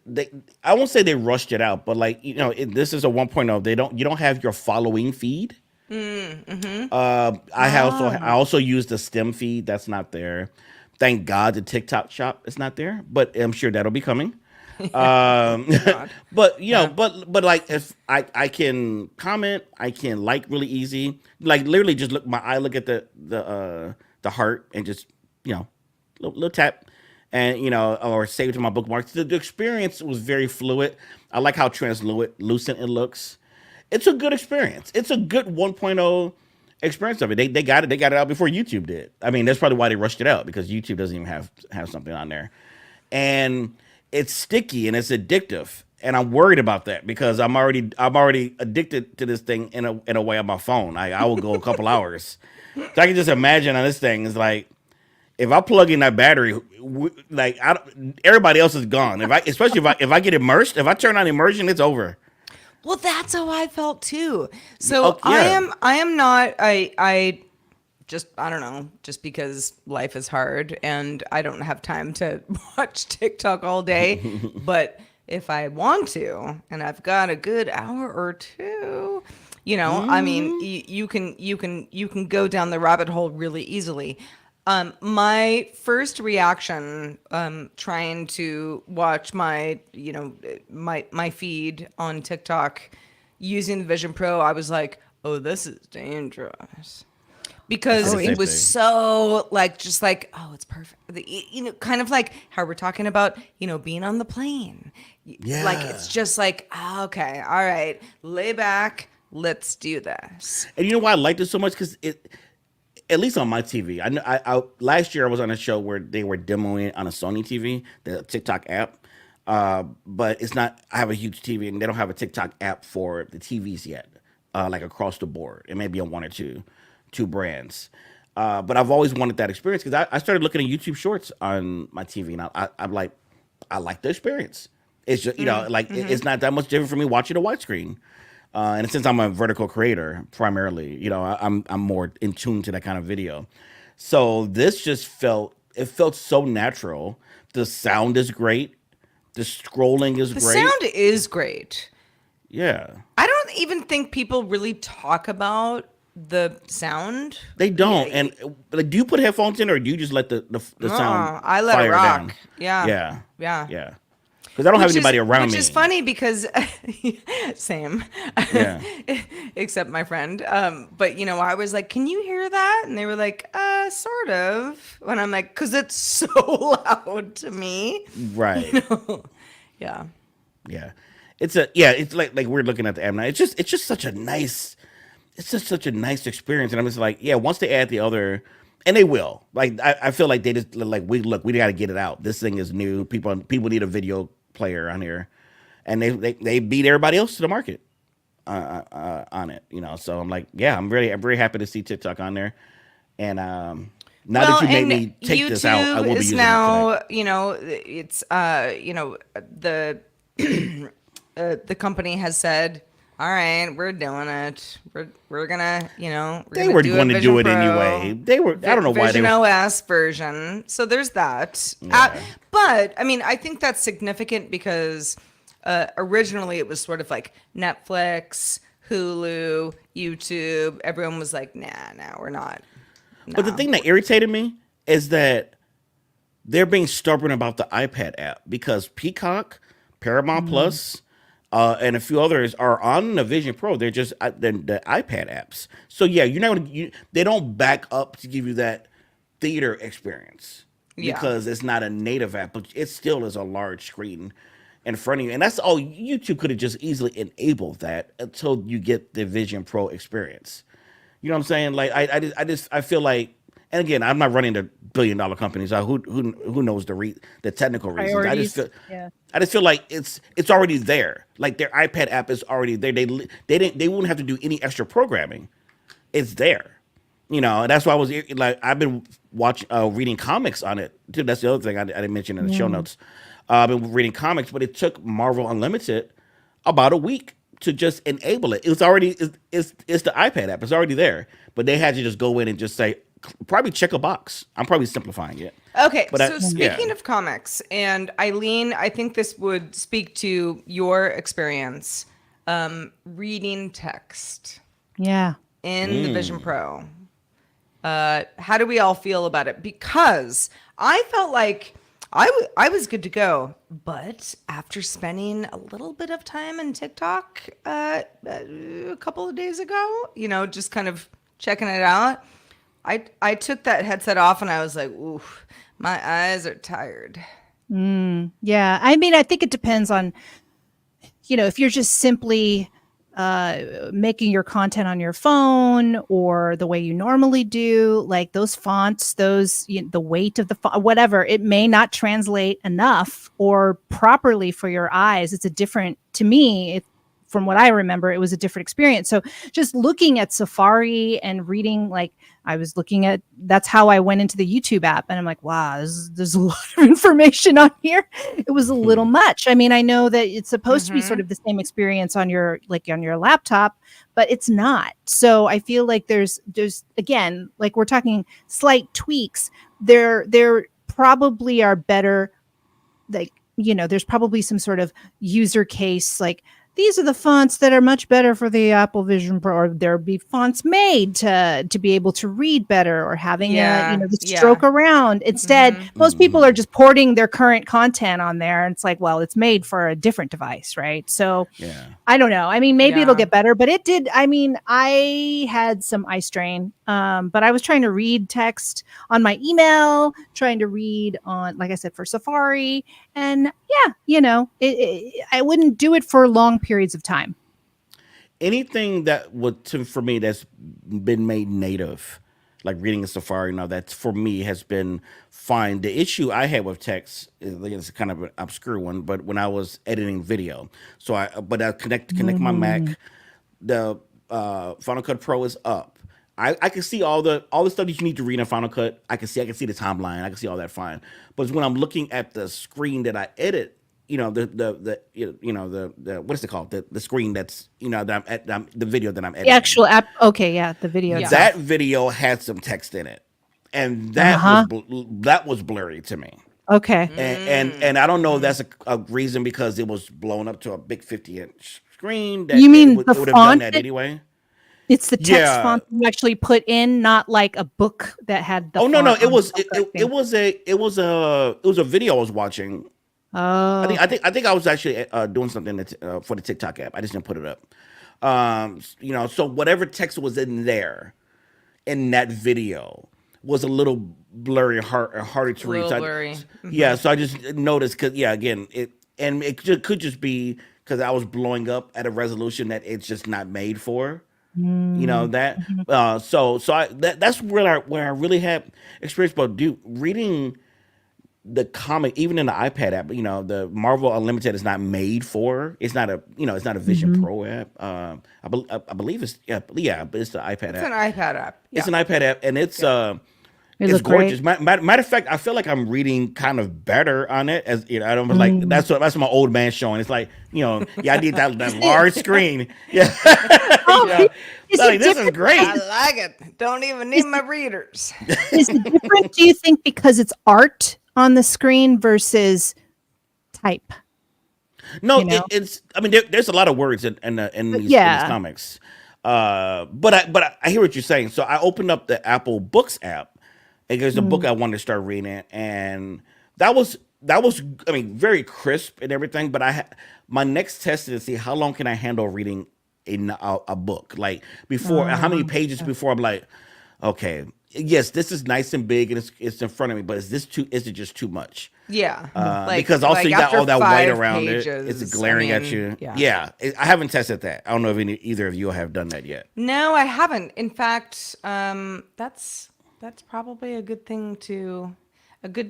S3: won't say they rushed it out, but this is a 1.0. You don't have your following feed. I also use the stem feed. That's not there. Thank God the TikTok shop is not there, but I'm sure that'll be coming. But but like if I can comment, I can like really easy, like literally just look at the heart and just little tap and or save it to my bookmarks. The experience was very fluid. I like how translucent it looks. It's a good experience. It's a good 1.0 experience of it. They got it out before YouTube did. I mean, that's probably why they rushed it out, because YouTube doesn't even have something on there. And it's sticky and it's addictive, and I'm worried about that because I'm already addicted to this thing in a way on my phone. I will go a couple hours. So I can just imagine on this thing is like, if I plug in that battery, everybody else is gone. Especially if I get immersed, if I turn on immersion, it's over.
S2: Well, that's how I felt too. So
S3: yeah.
S2: I am not. I don't know, just because life is hard and I don't have time to watch TikTok all day. But if I want to, and I've got a good hour or two, I mean, you can go down the rabbit hole really easily. My first reaction, trying to watch my feed on TikTok using the Vision Pro, I was like, oh, this is dangerous.
S3: I said
S2: Because
S3: the
S2: it
S3: same
S2: was
S3: thing.
S2: so like, just like, oh, it's perfect. Kind of like how we're talking about, being on the plane. Like,
S3: Yeah.
S2: it's just like, okay, all right, lay back, let's do this.
S3: And you know why I liked it so much? Because at least on my TV, I know last year I was on a show where they were demoing it on a Sony TV, the TikTok app. But it's not. I have a huge TV, and they don't have a TikTok app for the TVs yet, like across the board. It may be on one or two brands. But I've always wanted that experience because I started looking at YouTube Shorts on my TV, and I'm like, I like the experience. It's just like it's not that much different for me watching a widescreen. And since I'm a vertical creator primarily, I'm more in tune to that kind of video. So this just felt so natural. The sound is great. The scrolling is
S2: The
S3: great.
S2: sound is great.
S3: Yeah.
S2: I don't even think people really talk about the sound.
S3: They don't. And like, do you put headphones in or do you just let the sound
S2: I let it
S3: fire
S2: rock.
S3: down?
S2: Yeah.
S3: Yeah.
S2: Yeah.
S3: Yeah. Because I don't have anybody around
S2: which
S3: me.
S2: is funny because same,
S3: Yeah.
S2: except my friend. But I was like, "Can you hear that?" And they were like, sort of." When I'm like, "Cause it's so loud to me."
S3: Right.
S2: Yeah.
S3: Yeah. It's like we're looking at the M9. It's just such a nice experience. And I'm just like, yeah, once they add the other, and they will. Like I feel like they just like we got to get it out. This thing is new. People need a video player on here, and they beat everybody else to the market on it. So I'm like, yeah, I'm very happy to see TikTok on there. And now that you made
S2: and
S3: me take this out, I
S2: YouTube
S3: will be
S2: is
S3: using
S2: now,
S3: it tonight.
S2: it's the the company has said, "All right, we're doing it. We're gonna, we're
S3: They
S2: gonna
S3: were
S2: do a
S3: going to
S2: Vision
S3: do it
S2: Pro,
S3: anyway. They were. I don't know why they
S2: Vision
S3: were.
S2: OS version." So there's that.
S3: Yeah.
S2: But I mean, I think that's significant because originally it was sort of like Netflix, Hulu, YouTube. Everyone was like, nah, we're not.
S3: But the
S2: No.
S3: thing that irritated me is that they're being stubborn about the iPad app because Peacock, Paramount Plus, and a few others are on the Vision Pro. They're just the iPad apps. So yeah, you're not gonna. They don't back up to give you that theater experience
S2: Yeah.
S3: because it's not a native app, but it still is a large screen in front of you, and that's all. YouTube could have just easily enabled that until you get the Vision Pro experience. You know what I'm saying? Like I feel like, and again, I'm not running the $1 billion companies. Who knows the technical reasons?
S1: Priorities. Yeah.
S3: I just feel like it's already there. Like their iPad app is already there. They wouldn't have to do any extra programming. It's there. And that's why I've been reading comics on it too. That's the other thing I didn't mention in the show notes. I've been reading comics, but it took Marvel Unlimited about a week to just enable it. It was already it's the iPad app. It's already there, but they had to just go in and just say probably check a box. I'm probably simplifying it.
S2: Okay,
S3: But
S2: so speaking of comics, and Eileen, I think this would speak to your experience reading text
S1: Yeah.
S2: in the Vision Pro. How do we all feel about it? Because I felt like I was good to go, but after spending a little bit of time in TikTok a couple of days ago, just kind of checking it out, I took that headset off and I was like, ooh, my eyes are tired.
S1: Yeah. I mean, I think it depends on, if you're just simply making your content on your phone or the way you normally do, like those fonts, the weight of the font, whatever, it may not translate enough or properly for your eyes. It's a different, to me, from what I remember, it was a different experience. So just looking at Safari and reading, like I was looking at, that's how I went into the YouTube app and I'm like, wow, there's a lot of information on here. It was a little much. I mean, I know that it's supposed to be sort of the same experience on your laptop, but it's not. So I feel like there's again, like we're talking slight tweaks. There probably are better, like, there's probably some sort of user case, like these are the fonts that are much better for the Apple Vision Pro, or there'll be fonts made to be able to read better, or having the stroke around. Instead, most people are just porting their current content on there, and it's like, well, it's made for a different device, right? So
S3: Yeah.
S1: I don't know. I mean, maybe it'll get better, but it did. I mean, I had some eye strain, but I was trying to read text on my email, trying to read on, like I said, for Safari. And I wouldn't do it for long periods of time.
S3: Anything that for me that's been made native, like reading a Safari now, that's for me has been fine. The issue I had with text is kind of an obscure one, but when I was editing video, so I connect my Mac, the Final Cut Pro is up. I can see all the stuff that you need to read in Final Cut. I can see the timeline. I can see all that fine. But when I'm looking at the screen that I edit, the what is it called? The screen that's that the video that I'm editing.
S1: The actual app. Okay, yeah, the video.
S2: Yeah.
S3: That video had some text in it, and that was blurry to me.
S1: Okay.
S3: And I don't know if that's a reason because it was blown up to a big 50-inch screen. That
S1: You mean
S3: it
S1: the
S3: would have done
S1: font
S3: that
S1: that-
S3: anyway?
S1: It's the text
S3: Yeah.
S1: font you actually put in, not like a book that had the.
S3: Oh no,
S1: font
S3: it
S1: on
S3: was
S1: the book
S3: it was a video I was watching.
S1: Oh,
S3: I think I was actually doing something that, for the TikTok app. I just didn't put it up. So whatever text was in there in that video was a little blurry, harder to read. So
S2: Blurry.
S3: Yeah, so I just noticed because again, it could just be because I was blowing up at a resolution that it's just not made for. That. That's where I really had experience. But reading the comic, even in the iPad app, the Marvel Unlimited is not made for. It's not a Vision Pro app. I believe it's but it's the iPad
S2: It's
S3: app.
S2: an iPad app.
S3: It's an iPad app, and it's
S1: It
S3: it's
S1: looked great.
S3: gorgeous. Matter of fact, I feel like I'm reading kind of better on it. As I don't like that's my old man showing. It's like I need that large screen. Yeah,
S1: Is
S3: like,
S1: it
S3: this is
S1: different?
S3: great.
S2: I like it. Don't even need my readers.
S1: Is it different? Do you think because it's art on the screen versus type?
S3: No,
S1: You know?
S3: it's. I mean, there's a lot of words in these comics. But I hear what you're saying. So I opened up the Apple Books app, and there's a book I wanted to start reading, and that was I mean very crisp and everything. But my next test is to see how long can I handle reading a book, like before how many pages before I'm like, okay, yes, this is nice and big and it's in front of me, but is it just too much?
S2: Yeah.
S3: Because also you got
S2: after
S3: all that white
S2: 5
S3: around
S2: pages,
S3: it's glaring at you.
S2: Yeah.
S3: I haven't tested that. I don't know if either of you have done that yet.
S2: No, I haven't. In fact, that's probably a good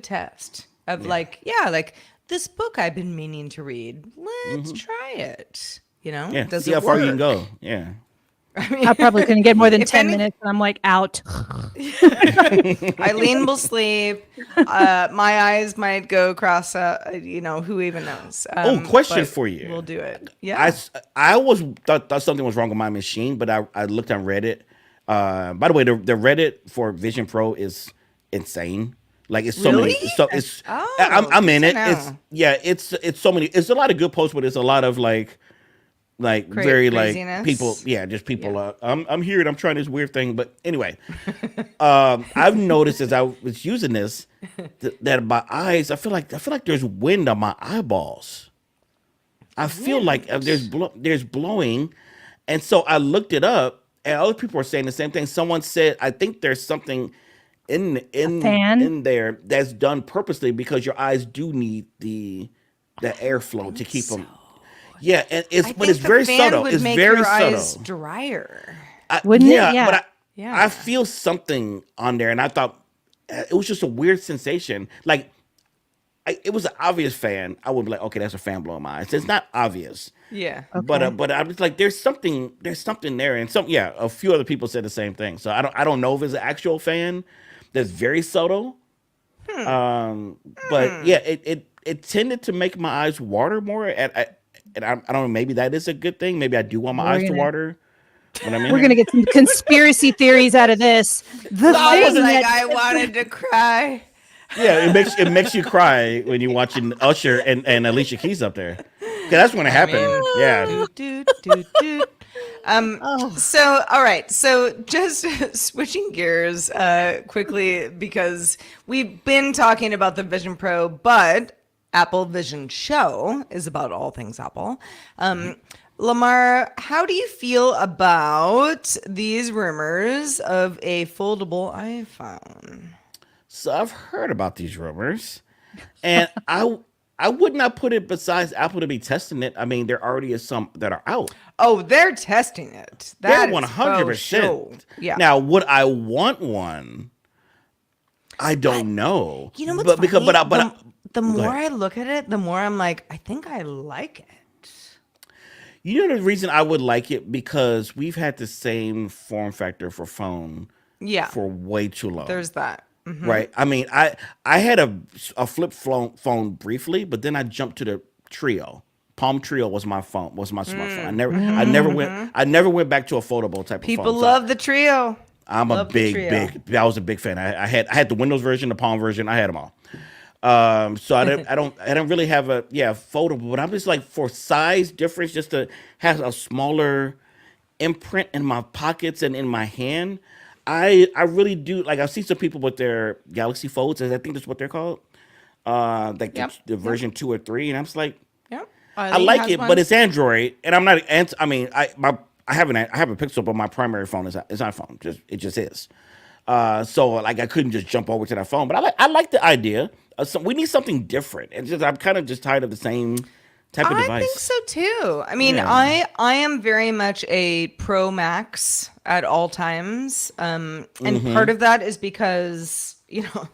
S2: test of like this book I've been meaning to read. Let's try it.
S3: Yeah,
S2: Does
S3: see
S2: it
S3: how far
S2: work?
S3: you can go. Yeah.
S1: I probably couldn't get more than
S2: If
S1: 10
S2: any-
S1: minutes, and I'm like out.
S2: Eileen will sleep. My eyes might go across. Who even knows?
S3: Question
S2: but
S3: for you.
S2: We'll do it. Yeah.
S3: I always thought something was wrong with my machine, but I looked on Reddit. By the way, the Reddit for Vision Pro is insane. Like it's so
S2: Really?
S3: many. So it's
S2: Oh,
S3: I'm in
S2: good
S3: it.
S2: to
S3: It's so many. It's a lot of good posts, but it's a lot of like very
S2: craziness.
S3: like people. Yeah, just people. I'm here and I'm trying this weird thing. But anyway, I've noticed as I was using this that my eyes. I feel like there's wind on my eyeballs. I feel like there's blowing, and so I looked it up, and other people are saying the same thing. Someone said, I think there's something in
S1: fan?
S3: there that's done purposely because your eyes do need the airflow to keep them. Yeah, and
S2: I
S3: it's
S2: think
S3: the very
S2: fan
S3: subtle.
S2: would
S3: It's
S2: make
S3: very
S2: your
S3: subtle.
S2: eyes drier.
S1: Wouldn't it?
S3: yeah,
S1: Yeah.
S3: but
S2: Yeah.
S3: I feel something on there, and I thought it was just a weird sensation. Like it was an obvious fan. I would be like, okay, that's a fan blowing my eyes. It's not obvious.
S2: Yeah.
S3: But I'm just like, there's something there, and a few other people said the same thing. So I don't know if it's an actual fan that's very subtle. But yeah, it tended to make my eyes water more. And I don't know, maybe that is a good thing. Maybe I do want my eyes to water when I'm in
S1: We're
S3: there.
S1: gonna get some conspiracy theories out of this. The
S2: I was
S1: thing
S2: like,
S1: that-
S2: I wanted to cry.
S3: Yeah, it makes you cry when you're watching Usher and Alicia Keys up there. that's when it
S2: I mean,
S3: happened. Yeah.
S2: do.
S1: Oh.
S2: So, all right. So, just switching gears quickly because we've been talking about the Vision Pro, but Apple Vision Show is about all things Apple. Lamarr, how do you feel about these rumors of a foldable iPhone?
S3: So I've heard about these rumors, and I would not put it besides Apple to be testing it. I mean, there already is some that are out.
S2: Oh, they're testing it.
S3: They're
S2: That is
S3: 100%.
S2: faux show. Yeah.
S3: Now, would I want one? I don't know.
S2: You know what's
S3: but
S2: funny?
S3: because but
S2: the
S3: go
S2: more
S3: ahead.
S2: I look at it, the more I'm like, I think I like it.
S3: You know the reason I would like it because we've had the same form factor for phone
S2: Yeah.
S3: for way too long.
S2: There's that. Mhm.
S3: Right. I mean, I had a flip phone briefly, but then I jumped to the Trio. Palm Trio was my phone, was my smartphone. I never went back to a foldable type
S2: People
S3: of phone.
S2: love the Trio.
S3: I'm a
S2: love the
S3: big,
S2: Trio.
S3: I was a big fan. I had the Windows version, the Palm version. I had them all. So I don't really have a foldable, but I'm just like for size difference, just to have a smaller imprint in my pockets and in my hand. I really do like. I see some people with their Galaxy Folds, I think that's what they're called. Like
S2: Yep.
S3: the version 2 or 3, and I'm just like,
S2: Yeah.
S3: I like it, but it's Android, and I'm not. I mean, I have a Pixel, but my primary phone is iPhone. It just is. So like I couldn't just jump over to that phone, but I like the idea. We need something different, and just I'm kind of just tired of the same type of
S2: I
S3: device.
S2: think so too. I mean,
S3: Yeah.
S2: I am very much a Pro Max at all times, and part of that is because I'm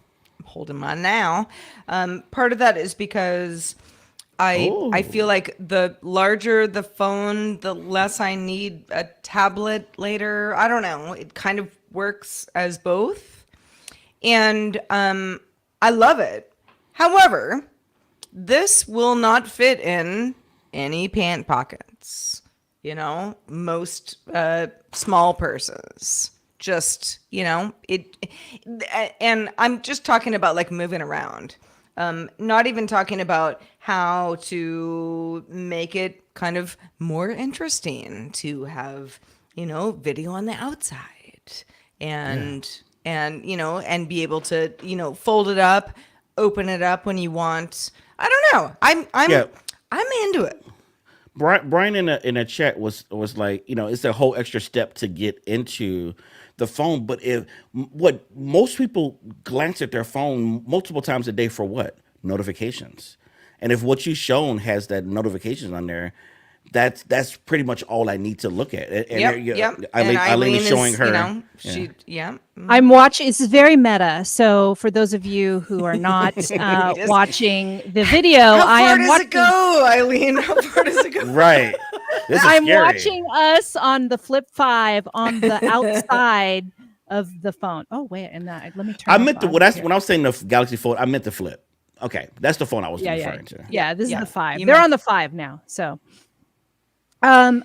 S2: holding mine now. Part of that is because I feel like the larger the phone, the less I need a tablet later. I don't know. It kind of works as both, and I love it. However, this will not fit in any pant pockets. Most small purses. Just, and I'm just talking about like moving around. Not even talking about how to make it kind of more interesting to have, video on the outside and be able to, fold it up, open it up when you want. I don't know. I'm into it.
S3: Brian in a chat was like, it's a whole extra step to get into the phone. But what most people glance at their phone multiple times a day for what? Notifications. And if what you've shown has that notifications on there, that's pretty much all I need to look at. And
S2: Yep.
S3: Eileen is showing her.
S1: I'm watching. This is very meta. So for those of you who are not watching the video, I
S2: How far
S1: am
S2: does
S1: watching.
S2: it go, Eileen? How far does it go?
S3: Right. This is
S1: I'm
S3: scary.
S1: watching us on the Flip 5 on the outside of the phone. Oh wait, and let me turn.
S3: I meant
S1: the
S3: when I was saying the Galaxy Fold, I meant the Flip. Okay, that's the phone I was referring to.
S1: Yeah, this is the 5.
S2: You
S1: They're
S2: meant-
S1: on the 5 now. So I'm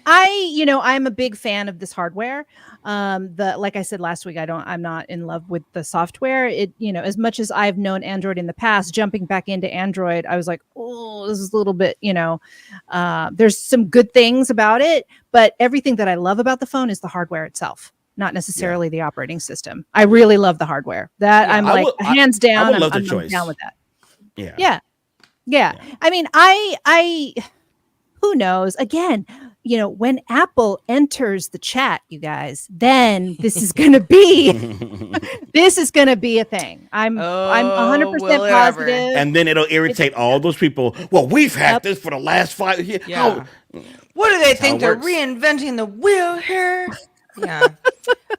S1: a big fan of this hardware. Like I said last week, I'm not in love with the software. As much as I've known Android in the past, jumping back into Android, I was like, oh, this is a little bit, there's some good things about it, but everything that I love about the phone is the hardware itself, not necessarily the operating system. I really love the hardware. I'm hands down.
S3: I would love the
S1: I'm
S3: choice.
S1: down with that.
S3: Yeah.
S1: I mean, I who knows? Again, when Apple enters the chat, you guys, then this is going to be a thing. I'm 100%
S2: will it
S1: positive.
S2: ever?
S3: And then it'll irritate all those people. Well, we've had this for the last 5 years.
S2: Yeah. What do they think?
S3: it
S2: They're
S3: works.
S2: reinventing the wheel here? Yeah.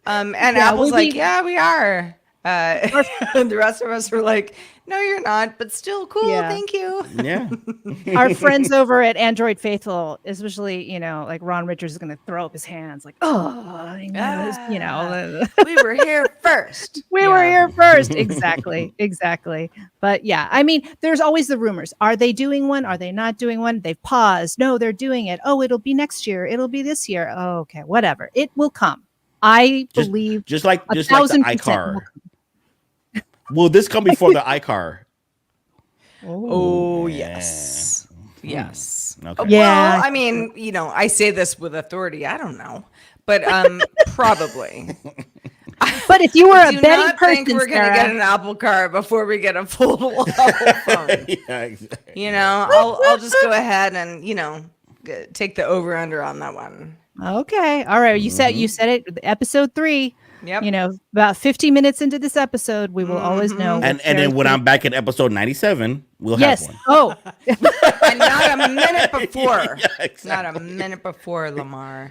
S2: And Apple's like, yeah, we are. And the rest of us were like, no, you're not, but still cool.
S1: Yeah.
S2: Thank you.
S3: Yeah.
S1: Our friends over at Android Faithful, especially, like Ron Richards is going to throw up his hands like, oh,
S2: We were here first.
S1: we were here first. Exactly. But yeah, I mean, there's always the rumors. Are they doing one? Are they not doing one? They've paused. No, they're doing it. Oh, it'll be next year. It'll be this year. Oh, okay, whatever. It will come. I believe
S3: just like the
S1: 1,000%
S3: iCar. Will this come before the iCar?
S2: Oh, yes. Yes.
S3: Okay.
S1: Yeah.
S2: Well, I mean, I say this with authority. I don't know, but probably.
S1: But if you were a
S2: Do
S1: betting
S2: not
S1: person,
S2: think we're going to
S1: Sarah,
S2: get an Apple Car before we get a foldable Apple phone.
S3: Yeah, exactly.
S2: I'll just go ahead and take the over under on that one.
S1: okay, all right. You said it. Episode 3.
S2: Yep.
S1: About 50 minutes into this episode, we will always know.
S3: And then when I'm back at episode 97, we'll
S1: yes.
S3: have one.
S1: Oh,
S2: And not a minute before.
S3: Yeah, exactly.
S2: Not a minute before, Lamarr.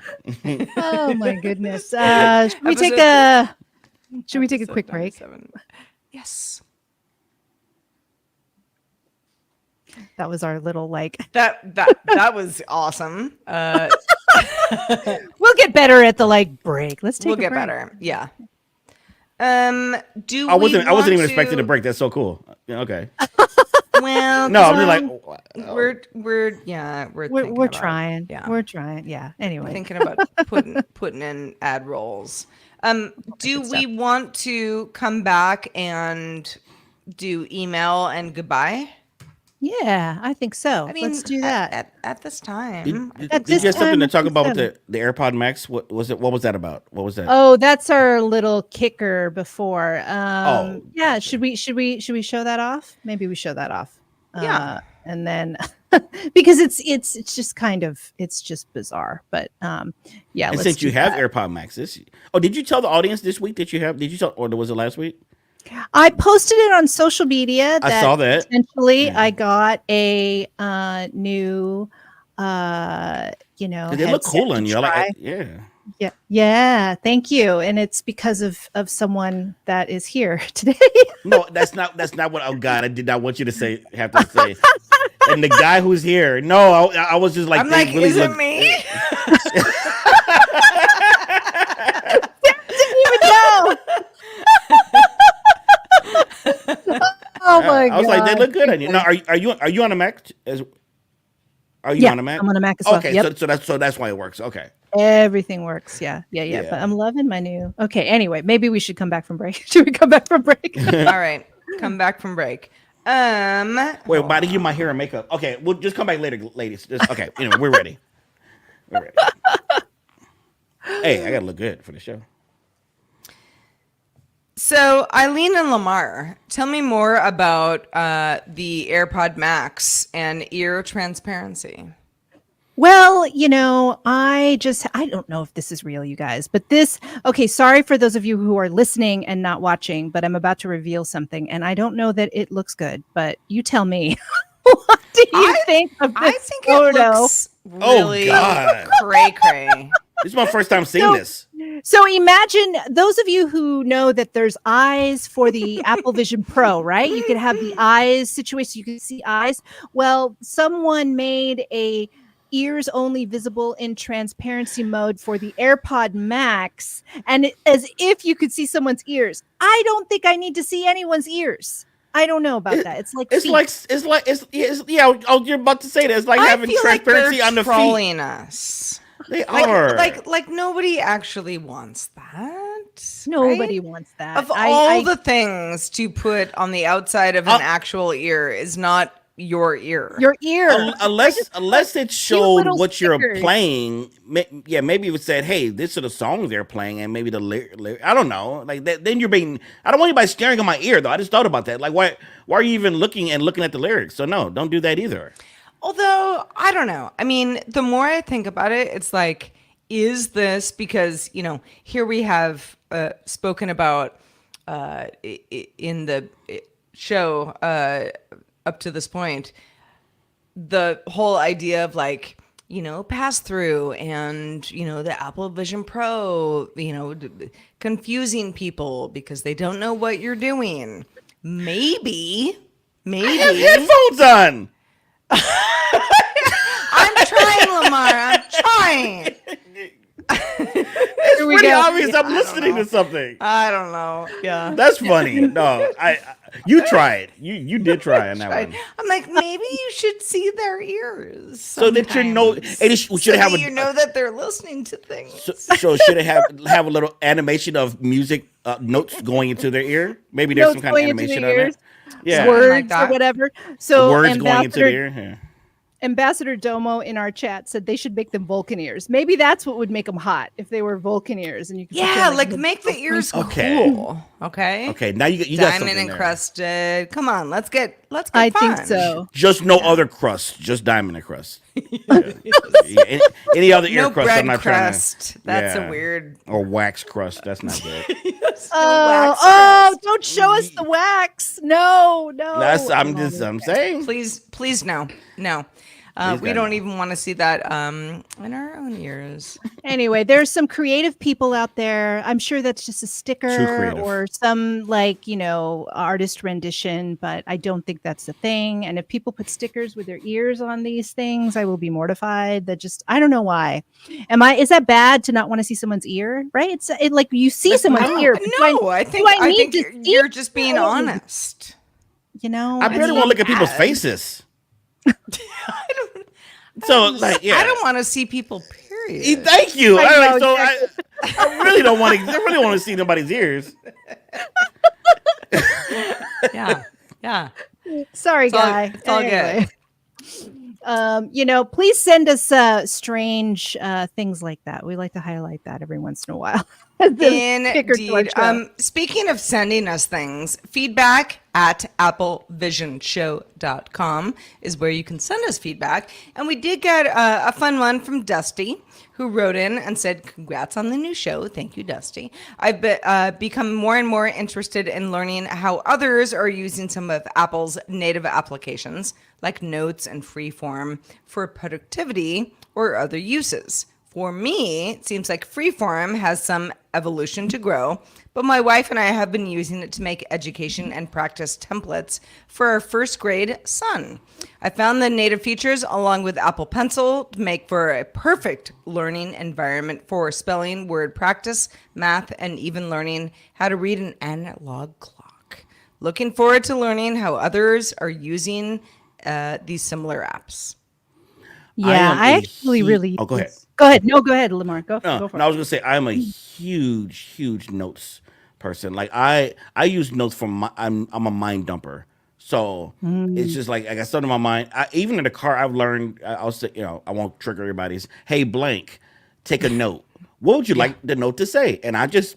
S1: oh my goodness. Should we take a quick break?
S2: 97. Yes.
S1: That was our little
S2: That was awesome.
S1: We'll get better at the break. Let's take
S2: We'll
S1: a
S2: get
S1: break.
S2: better. Yeah.
S3: I wasn't even expecting a break. That's so cool. Yeah, okay.
S2: Well,
S3: No, I'm just like,
S2: we're
S1: We're trying.
S2: Yeah.
S1: We're trying. Yeah. Anyway.
S2: thinking about putting in ad rolls. Do we want to come back and do email and goodbye?
S1: Yeah, I think so.
S2: I mean,
S1: Let's do that.
S2: at this time.
S3: did
S1: At
S3: you
S1: this
S3: have something to
S1: time,
S3: talk about with
S1: 57.
S3: the AirPod Max? What was it? What was that about? What was that?
S1: Oh, that's our little kicker before.
S3: Oh.
S1: Yeah. Should we show that off? Maybe we show that off.
S2: Yeah.
S1: And then because it's just it's just bizarre. But yeah.
S3: And
S1: Let's
S3: since you
S1: do
S3: have
S1: that.
S3: AirPod Maxes, did you tell the audience this week that you have? Did you tell, or was it last week?
S1: I posted it on social media.
S3: I saw that.
S1: Essentially,
S3: Yeah.
S1: I got a new,
S3: They look cool on you.
S1: Yeah. Thank you. And it's because of someone that is here today.
S3: No, that's not what. Oh God, I did not want you to say. Have to say. And the guy who's here. No, I was just like.
S2: I'm
S3: they
S2: like,
S3: really
S2: is it
S3: look-
S2: me?
S1: Didn't even know. Oh my god!
S3: I was like, they look good on you. Now, are you on a Mac? Are you
S1: Yeah,
S3: on a Mac?
S1: I'm on a Mac as well.
S3: Okay,
S1: Yep.
S3: so that's why it works. Okay.
S1: Everything works. Yeah.
S3: Yeah.
S1: But I'm loving my new. Okay. Anyway, maybe we should come back from break. Should we come back from break?
S2: All right, come back from break.
S3: Wait, why do you my hair and makeup? Okay, we'll just come back later, ladies. Okay, we're ready. We're ready. Hey, I gotta look good for the show.
S2: So Eileen and Lamarr, tell me more about the AirPod Max and ear transparency.
S1: Well, I don't know if this is real, you guys, but okay, sorry for those of you who are listening and not watching, but I'm about to reveal something and I don't know that it looks good, but you tell me. What do you think of this
S2: I think
S1: photo?
S2: it looks really
S3: God.
S2: cray-cray.
S3: This is my first time seeing this.
S1: So imagine those of you who know that there's eyes for the Apple Vision Pro, right? You could have the eyes situation. You can see eyes. Well, someone made a ears only visible in transparency mode for the AirPod Max, and as if you could see someone's ears. I don't think I need to see anyone's ears. I don't know about that. It's like
S3: you're about to say that. It's like
S2: I
S3: having
S2: feel
S3: transparency
S2: like
S3: on the
S2: they're
S3: feet.
S2: trolling us.
S3: They are.
S2: Like nobody actually wants that.
S1: nobody
S2: right?
S1: wants that.
S2: Of all the things to put on the outside of an actual ear is not your ear.
S1: your ear.
S3: Unless it showed
S1: little
S3: what you're
S1: stickers.
S3: playing, maybe it would say, "Hey, this are the songs they're playing," and maybe the lyric. I don't know. Like that, then you're being. I don't want anybody staring at my ear though. I just thought about that. Like, why are you even looking at the lyrics? So no, don't do that either.
S2: Although, I don't know. I mean, the more I think about it, it's like, is this because, here we have spoken about in the show up to this point, the whole idea of like, pass through and, the Apple Vision Pro, confusing people because they don't know what you're doing. Maybe.
S3: I have headphones on.
S2: I'm trying, Lamarr. I'm trying.
S3: It's pretty obvious I'm listening to something.
S2: I don't know. Yeah.
S3: That's funny. No, you tried. You did try on that one.
S2: I'm like, maybe you should see their ears.
S3: So that you know, it should have
S2: you know that they're listening to things.
S3: So should it have a little animation of music notes going into their ear? Maybe there's some kind of animation on it. Yeah,
S1: words
S2: like that.
S1: or whatever. So
S3: words going into
S1: Ambassador-
S3: the ear. Yeah.
S1: Ambassador Domo in our chat said they should make them Vulcan ears. Maybe that's what would make them hot if they were Vulcan ears, and you could
S2: Yeah,
S1: pretend
S2: like make the ears
S3: Okay.
S2: cool. Okay.
S3: Okay, now you got
S2: Diamond
S3: something there.
S2: encrusted. Come on, let's get
S1: I
S2: fun.
S1: think so.
S3: Just no other crust, just diamond and crust. Yeah. Any other ear
S2: No
S3: crust?
S2: bread
S3: I'm not
S2: crust.
S3: trying to.
S2: That's a weird.
S3: Or wax crust. That's not good.
S1: Oh, don't show us the wax. No.
S3: I'm saying.
S2: Please, no. We
S3: God,
S2: don't
S3: no.
S2: even want to see that in our own ears.
S1: Anyway, there's some creative people out there. I'm sure that's just a
S3: Too
S1: sticker
S3: creative.
S1: or some artist rendition, but I don't think that's the thing. And if people put stickers with their ears on these things, I will be mortified. I don't know why. Is that bad to not want to see someone's ear? Right? It's like you see someone's ear. But
S2: I think you're just being honest.
S1: I
S3: I barely want to look at people's faces. I
S2: don't want to see people. Period.
S3: Thank you.
S1: I know,
S3: I really don't want to. I really want to see nobody's ears.
S2: Yeah.
S1: Sorry,
S2: It's all-
S1: guy.
S2: it's all good.
S1: Please send us strange things like that. We like to highlight that every once in a while.
S2: Indeed. Speaking of sending us things, feedback at applevisionshow.com is where you can send us feedback. And we did get a fun one from Dusty, who wrote in and said, congrats on the new show. Thank you, Dusty. I've become more and more interested in learning how others are using some of Apple's native applications, like Notes and Freeform, for productivity or other uses. For me, it seems like Freeform has some evolution to grow, but my wife and I have been using it to make education and practice templates for our first grade son. I found the native features along with Apple Pencil to make for a perfect learning environment for spelling, word practice, math, and even learning how to read an analog clock. Looking forward to learning how others are using these similar apps.
S1: Yeah, I actually really.
S3: Oh, go ahead.
S1: Go ahead. No, go ahead, Lamarr. Go for
S3: No,
S1: it.
S3: I was gonna say I'm a huge notes person. Like I use notes I'm a mind dumper. So it's just like I got something in my mind. Even in the car, I've learned. I'll say, I won't trigger everybody's. Hey, blank, take a note. What would you like the note to say? And I just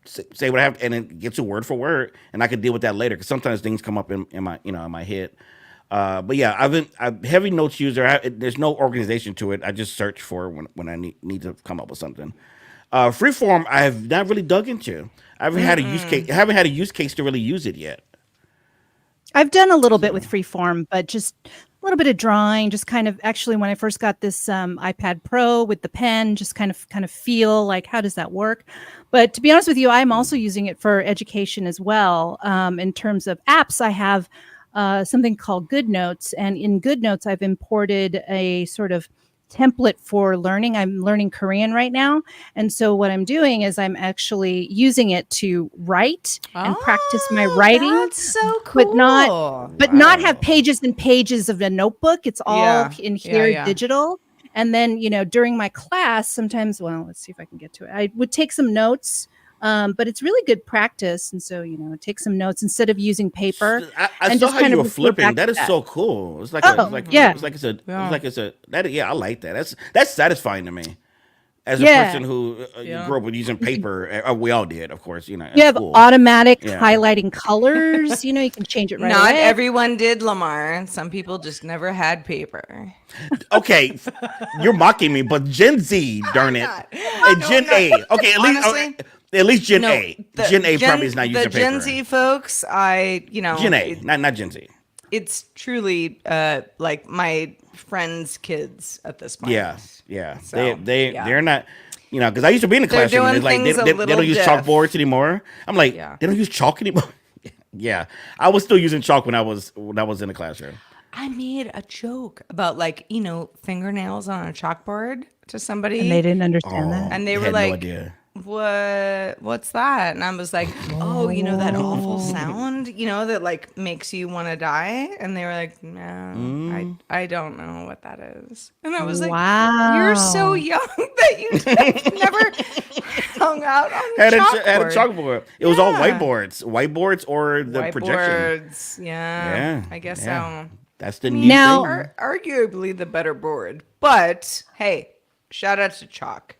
S3: say what I have, and it gets you word for word, and I can deal with that later. Because sometimes things come up in my in my head. But yeah, I'm heavy notes user. There's no organization to it. I just search for when I need to come up with something. Freeform, I have not really dug into. I haven't had a use case. I haven't had a use case to really use it yet.
S1: I've done a little bit with Freeform, but just a little bit of drawing. Just kind of actually, when I first got this iPad Pro with the pen, just kind of feel like how does that work. But to be honest with you, I'm also using it for education as well. In terms of apps, I have something called GoodNotes, and in GoodNotes, I've imported a sort of template for learning. I'm learning Korean right now, and so what I'm doing is I'm actually using it to write and practice my writing.
S2: That's so cool.
S1: But not have pages and pages of a notebook. It's all in here digital. And then, during my class, sometimes, let's see if I can get to it. I would take some notes. But it's really good practice, and so take some notes instead of using paper.
S3: I saw how you were flipping. That is so cool. It's like I like that. That's satisfying to me. As a person who grew up with using paper, we all did, of course. You
S1: have automatic highlighting colors. You can change it right
S2: Not
S1: away.
S2: everyone did, Lamarr. Some people just never had paper.
S3: Okay, you're mocking me, but Gen Z, darn it, and Gen A. Okay, at least Gen A. Gen A probably is not using paper.
S2: The Gen Z folks,
S3: Gen A, not Gen Z.
S2: It's truly like my friends' kids at this point.
S3: Yeah.
S2: So,
S3: they're not, because I used to be in the classroom. And it's like they don't use chalkboards anymore. I'm like, they don't use chalk anymore. Yeah, I was still using chalk when I was in the classroom.
S2: I made a joke about fingernails on a chalkboard to somebody,
S1: and they didn't understand that,
S2: and they were like, no what's that? And I was like, that awful sound, that makes you want to die. And they were like, no, I don't know what that is. And I was like, wow, you're so young that you never hung out on chalkboard.
S3: Had a chalkboard. It was all whiteboards or the projections.
S2: Yeah, I guess so.
S3: That's
S2: I
S3: the
S2: mean,
S3: new
S1: Now,
S3: thing.
S2: arguably the better board. But hey, shout out to Chalk.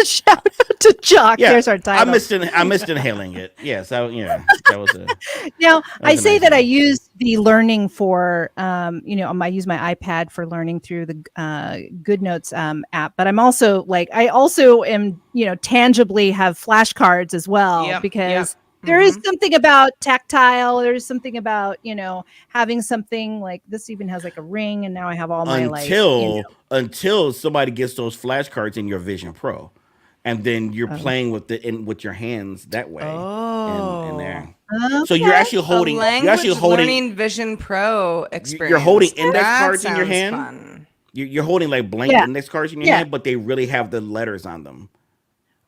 S1: shout out to Jock.
S3: Yeah,
S1: There's our title.
S3: I missed inhaling it. Yes, yeah,
S1: Now,
S3: that
S1: I
S3: was a
S1: say
S3: nice
S1: that I
S3: one.
S1: use the learning for, I use my iPad for learning through the Good Notes app, but I'm also like, I also am, tangibly have flashcards as well
S2: Yep, yep.
S1: because there is
S2: Mm-hmm.
S1: something about tactile. There's something about, having something like this even has like a ring, and now I have all my
S3: Until somebody gets those flashcards in your Vision Pro, and then you're
S1: oh,
S3: playing with with your hands that way, and
S2: Oh,
S3: there. So
S1: okay.
S2: a language learning Vision Pro
S3: you're holding
S2: experience.
S3: index
S2: That
S3: cards in your
S2: sounds
S3: hand.
S2: fun.
S3: You're holding like blank
S1: Yeah.
S3: index cards in your
S1: Yeah.
S3: hand, but they really have the letters on them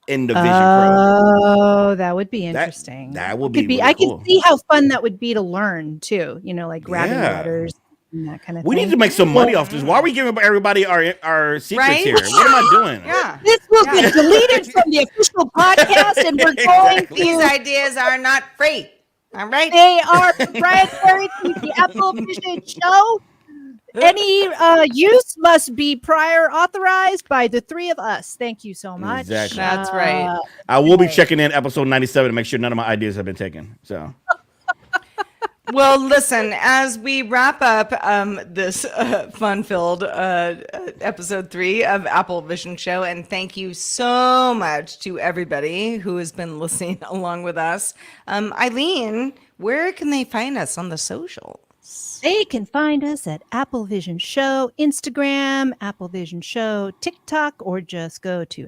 S3: in the Vision Pro.
S1: Oh, that would be
S3: That
S1: interesting.
S3: that would
S1: It could
S3: be
S1: be.
S3: really
S1: I could
S3: cool.
S1: see how fun that would be to learn too. Like grabbing
S3: Yeah.
S1: letters and that kind of
S3: We need
S1: thing.
S3: to make some money
S1: Well,
S3: off this. Why are we giving everybody our secrets
S2: Right?
S3: here? What am I doing?
S2: Yeah.
S1: this will
S2: Yeah.
S1: get deleted from the official podcast, and we're going
S3: Exactly.
S2: These
S1: to.
S2: ideas are not free. All right.
S1: They are proprietary to the Apple Vision Show. Any use must be prior authorized by the three of us. Thank you so much.
S3: Exactly.
S2: That's right.
S3: I will be
S1: Okay.
S3: checking in episode 97 to make sure none of my ideas have been taken. So
S2: Well, listen, as we wrap up this fun-filled episode 3 of Apple Vision Show, and thank you so much to everybody who has been listening along with us. Eileen, where can they find us on the socials?
S1: They can find us at Apple Vision Show, Instagram, Apple Vision Show, TikTok, or just go to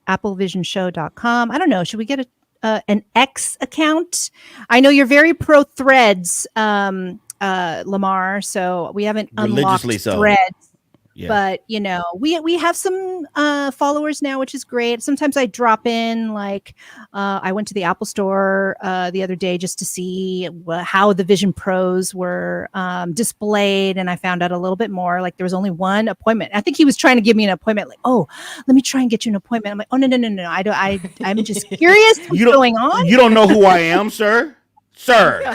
S1: applevisionshow.com. I don't know. Should we get an X account? I know you're very pro threads, Lamarr, so we haven't unlocked
S3: religiously so.
S1: threads.
S3: Yeah.
S1: But we have some followers now, which is great. Sometimes I drop in, like I went to the Apple Store the other day just to see how the Vision Pros were displayed, and I found out a little bit more. Like there was only one appointment. I think he was trying to give me an appointment. Like, oh, let me try and get you an appointment. I'm like, oh no. I'm just curious what's going on.
S3: You don't know who I am, sir. Sir.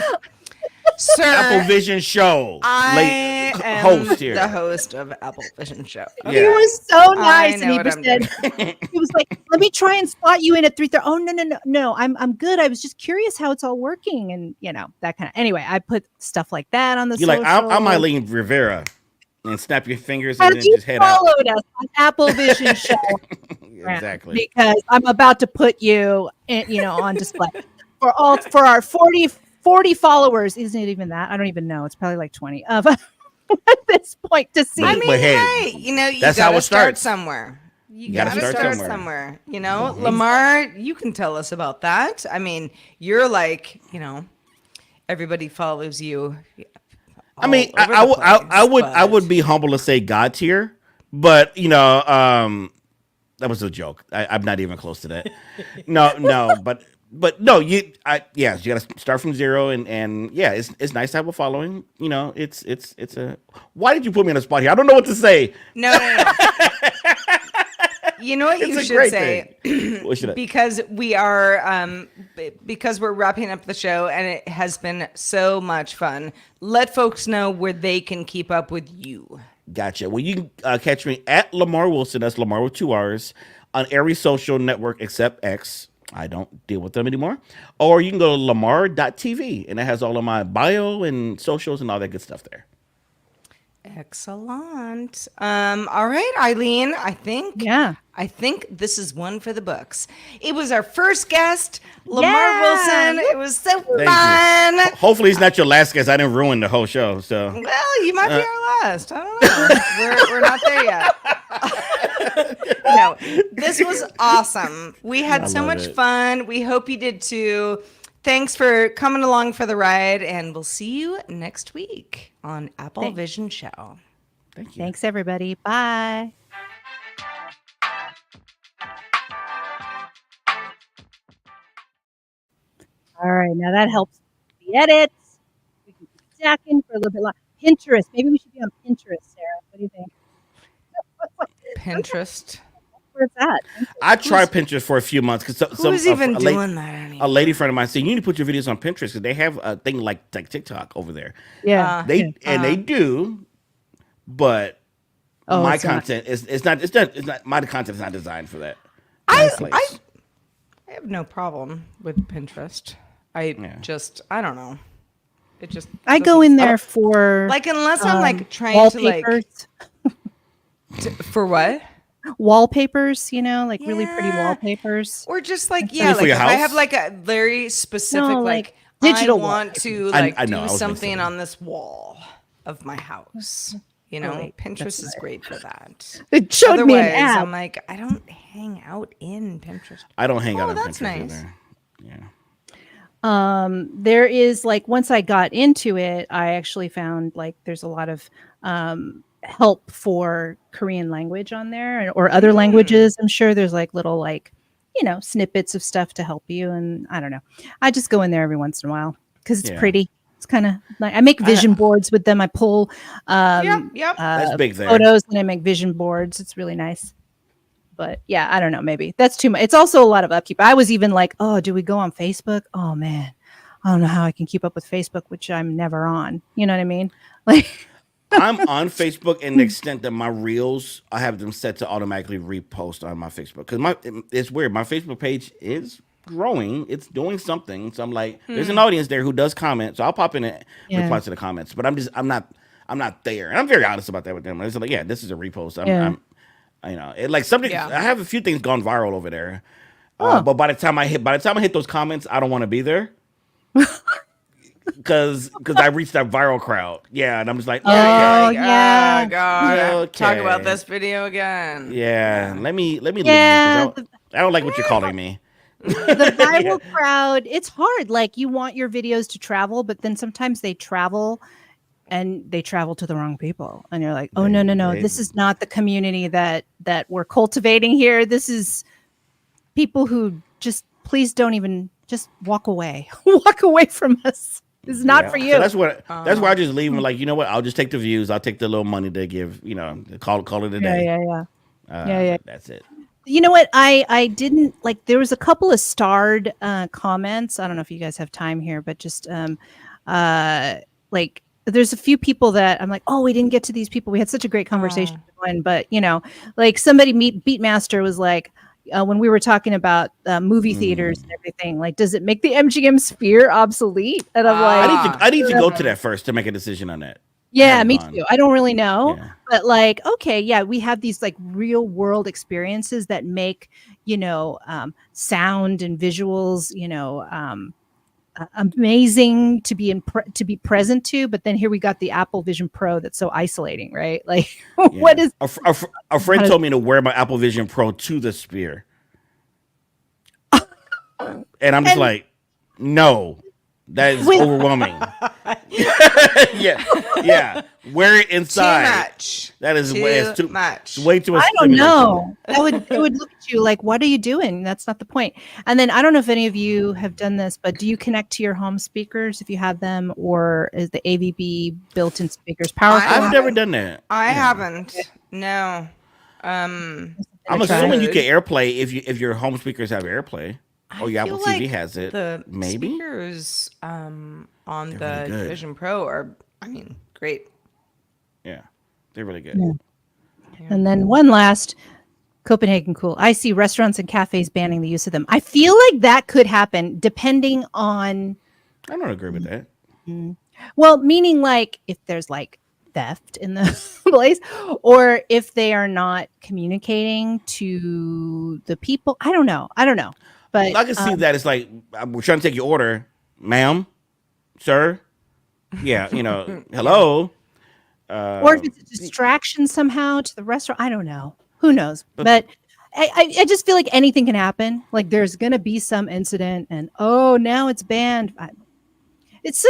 S2: Sir,
S3: Apple Vision Show.
S2: I am
S3: host here.
S2: the host of Apple Vision Show.
S1: He was so nice, and
S2: know
S1: he
S2: what
S1: just
S2: I'm
S1: said, he was like, "Let me try and spot you in at 3:30." Oh no, I'm good. I was just curious how it's all working, and that kind of. Anyway, I put stuff like that on the.
S3: You're like, I'm Eileen Rivera, and snap your fingers
S1: Have
S3: and then
S1: you
S3: just head out.
S1: followed us on Apple Vision Show?
S3: Exactly.
S1: Because I'm about to put you, on display for our 40 followers. Isn't it even that? I don't even know. It's probably like 20 of at this point to see.
S2: I mean,
S3: But hey,
S2: hey, you
S3: that's how
S2: gotta
S3: it
S2: start
S3: starts.
S2: somewhere. You
S3: gotta
S2: gotta
S3: start
S2: start
S3: somewhere.
S2: somewhere. Lamarr, you can tell us about that. I mean, you're like, everybody follows you.
S3: I mean,
S2: all over
S3: I
S2: the place,
S3: I would be humble to say God tier, but that was a joke. I'm not even close to that. No, but no, you got to start from zero, and yeah, it's nice to have a following. It's a. Why did you put me on the spot here? I don't know what to say.
S2: No. You know what
S3: It's
S2: you
S3: a
S2: should
S3: great
S2: say?
S3: thing. What should I?
S2: Because we are, because we're wrapping up the show and it has been so much fun. Let folks know where they can keep up with you.
S3: Gotcha. Well, you can catch me at Lamarr Wilson. That's Lamarr with 2 R's on every social network except X. I don't deal with them anymore. Or you can go to lamarr.tv, and it has all of my bio and socials and all that good stuff there.
S2: Excellent. All right, Eileen, I think this is one for the books. It was our first guest, Lamarr Wilson. It was so fun.
S3: You. Hopefully, it's not your last guest. I didn't ruin the whole show. So,
S2: well, you might be our last. I don't know. We're not there yet. No, this was awesome. We had so much fun. We hope you did too. Thanks for coming along for the ride, and we'll see you next week on Apple Vision Show.
S3: Thank you.
S1: Thanks, everybody. Bye. All right, now that helps the edits. We can keep stacking for a little bit longer. Pinterest. Maybe we should be on Pinterest, Sarah. What do you think?
S2: Pinterest.
S1: where it's at.
S3: I tried Pinterest for a few months because
S2: Who's even doing that anymore?
S3: a lady friend of mine said you need to put your videos on Pinterest because they have a thing like TikTok over there.
S1: Yeah.
S3: They do, but
S1: Oh,
S3: my
S1: it's not.
S3: content it's not my content is not designed for that.
S2: I have no problem with Pinterest. I don't know. It just
S1: I go in there for
S2: like unless I'm like trying to like
S1: wallpapers.
S2: for what?
S1: Wallpapers, like really pretty
S2: Yeah.
S1: wallpapers.
S2: Or just like
S3: Maybe for
S2: like
S3: your
S2: if I
S3: house?
S2: have like a very specific
S1: No,
S2: like
S1: digital
S2: I want to
S3: I
S2: like
S3: know, I
S2: do
S3: was
S2: something
S3: mixing.
S2: on this wall of my house.
S1: Right,
S2: Pinterest is great for that.
S1: It showed me an
S2: Otherwise,
S1: app.
S2: I'm like, I don't hang out in Pinterest.
S3: I don't hang out on
S2: that's
S3: Pinterest
S2: nice.
S3: either. Yeah.
S1: There is like once I got into it, I actually found like there's a lot of help for Korean language on there or other languages. I'm sure there's like little like snippets of stuff to help you, and I don't know. I just go in there every once in a while because it's pretty. It's kind of like I make vision boards with them. I pull
S2: Yep.
S3: That's big there.
S1: photos and I make vision boards. It's really nice. But yeah, I don't know. Maybe that's too much. It's also a lot of upkeep. I was even like, oh, do we go on Facebook? Oh man, I don't know how I can keep up with Facebook, which I'm never on. You know what I mean? Like,
S3: I'm on Facebook in the extent that my reels, I have them set to automatically repost on my Facebook because it's weird. My Facebook page is growing. It's doing something. So I'm like, there's an audience there who does comment. So I'll pop in and reply to the comments. But I'm not there. And I'm very honest about that with them. It's like, yeah, this is a repost. It like something. I have a few things gone viral over there. But by the time I hit those comments, I don't want to be there. Because I reached that viral crowd. Yeah, and I'm just like,
S2: God,
S3: Okay.
S2: talk about this video again.
S3: yeah, let me leave you,
S1: yeah,
S3: 'cause I don't like what you're calling me.
S1: the viral crowd. It's hard. Like you want your videos to travel, but then sometimes they travel. And they travel to the wrong people, and you're like, "Oh no! This is not the community that we're cultivating here. This is people who just please don't even just walk away, walk away from us. This is not for you."
S3: So that's where I just leave them. Like, you know what? I'll just take the views. I'll take the little money they give. Call it a day.
S1: Yeah.
S3: That's it.
S1: You know what? I didn't like. There was a couple of starred comments. I don't know if you guys have time here, but just like. There's a few people that I'm like, oh, we didn't get to these people. We had such a great conversation. But like somebody Beatmaster was like, when we were talking about movie theaters and everything, like, does it make the MGM sphere obsolete? And I'm like,
S3: I need to go to that first to make a decision on that.
S1: Yeah, me too. I don't really know, but like, okay, yeah, we have these like real world experiences that make, sound and visuals, amazing to be to be present to, but then here we got the Apple Vision Pro that's so isolating, right? Like, what is
S3: a friend told me to wear my Apple Vision Pro to the Sphere, and I'm just like, no, that is overwhelming. yeah, wear it inside.
S2: Too much.
S3: That is
S2: too much.
S3: Way too much.
S1: I don't know. It would look at you like, what are you doing? That's not the point. And then I don't know if any of you have done this, but do you connect to your home speakers if you have them, or is the AVB built-in speakers powerful?
S3: I've never done that.
S2: I haven't. No.
S3: I'm assuming you can AirPlay if your home speakers have AirPlay. Or your Apple TV has it.
S2: The
S3: maybe
S2: speakers on
S3: They're
S2: the
S3: really
S2: Vision Pro are, great.
S3: Yeah, they're really good.
S1: Yeah. And then one last Copenhagen cool. I see restaurants and cafes banning the use of them. I feel like that could happen depending on.
S3: I don't agree with that.
S1: Well, meaning like if there's like theft in the place, or if they are not communicating to the people. I don't know. But
S3: I can see that it's like we're trying to take your order, ma'am, sir. Yeah, hello.
S1: Or if it's a distraction somehow to the restaurant. I don't know. Who knows? But I just feel like anything can happen. Like there's going to be some incident and, now it's banned. It's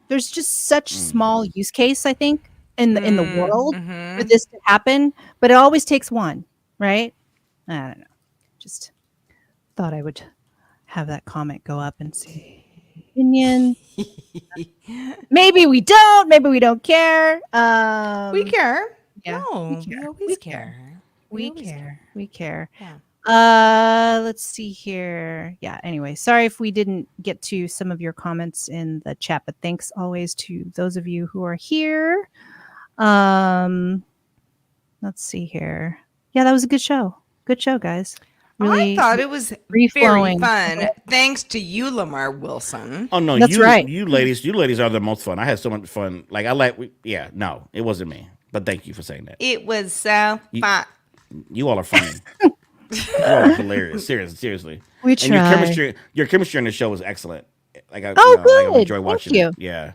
S1: there's just such small use case, I think, in the world for this to happen. But it always takes one, right? I don't know. Just thought I would have that comment go up and see opinion. Maybe we don't. Maybe we don't care.
S2: We care.
S1: Yeah,
S2: No,
S1: we care.
S2: we always care. We
S1: We
S2: always
S1: care. We care.
S2: Yeah.
S1: Let's see here. Yeah, anyway, sorry if we didn't get to some of your comments in the chat, but thanks always to those of you who are here. Let's see here. Yeah, that was a good show. Good show, guys.
S2: I
S1: Really
S2: thought it was
S1: free
S2: very
S1: flowing.
S2: fun. Thanks to you, Lamarr Wilson.
S3: Oh no,
S1: That's right.
S3: you ladies are the most fun. I had so much fun. Like no, it wasn't me. But thank you for saying that.
S2: It was so fun.
S3: You all are funny. You all are hilarious. Seriously.
S1: We
S3: And
S1: try.
S3: your chemistry in the show was excellent. Like I,
S1: Oh,
S3: like I
S1: good.
S3: enjoy watching
S1: Thank
S3: it. Yeah.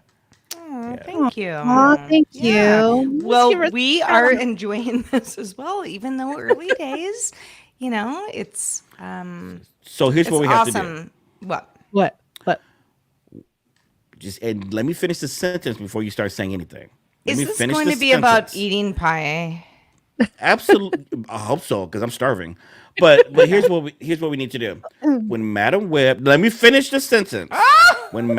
S2: Oh, thank you.
S1: Aw, thank
S2: Yeah.
S1: you.
S2: Well,
S1: Let's give her
S2: we
S1: some
S2: are
S1: love.
S2: enjoying this as well, even though early days. It's
S3: So here's
S2: it's
S3: what we have to do.
S2: awesome. What?
S1: What?
S3: Just and let me finish the sentence before you start saying anything. Let
S2: Is
S3: me
S2: this
S3: finish
S2: going
S3: the
S2: to be about
S3: sentence.
S2: eating pie?
S3: Absolutely, I hope so because I'm starving. But here's what we need to do. When Madam Web, let me finish the sentence. When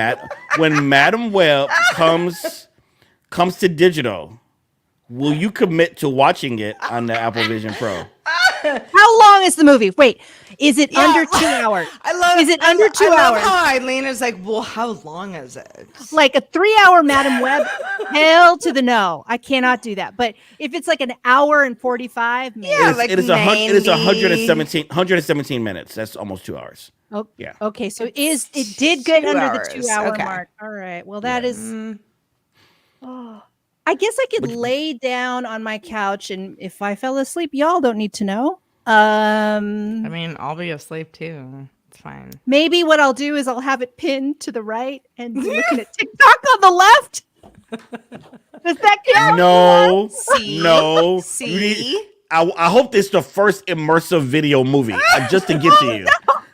S3: Madam Web comes to digital, will you commit to watching it on the Apple Vision Pro?
S1: How long is the movie? Wait, is it under 2 hours?
S2: I love.
S1: Is it under 2
S2: I love
S1: hours?
S2: how Eileen is like, well, how long is it?
S1: Like a 3-hour Madam Web? Hell to the no. I cannot do that. But if it's like an hour and 45 minutes.
S2: Yeah, like
S3: It is
S2: 90.
S3: 117 minutes. That's almost 2 hours.
S1: Oh,
S3: Yeah.
S1: okay. So it did get
S2: 2
S1: under
S2: hours.
S1: the 2-hour
S2: Okay.
S1: mark. All right. Well, that is. Oh, I guess I could lay down on my couch, and if I fell asleep, y'all don't need to know.
S2: I mean, I'll be asleep too. It's fine.
S1: Maybe what I'll do is I'll have it pinned to the right and be looking at TikTok on the left. Does that count?
S3: No.
S2: See?
S3: No.
S2: See?
S3: You need- I hope this is the first immersive video movie just to get to you.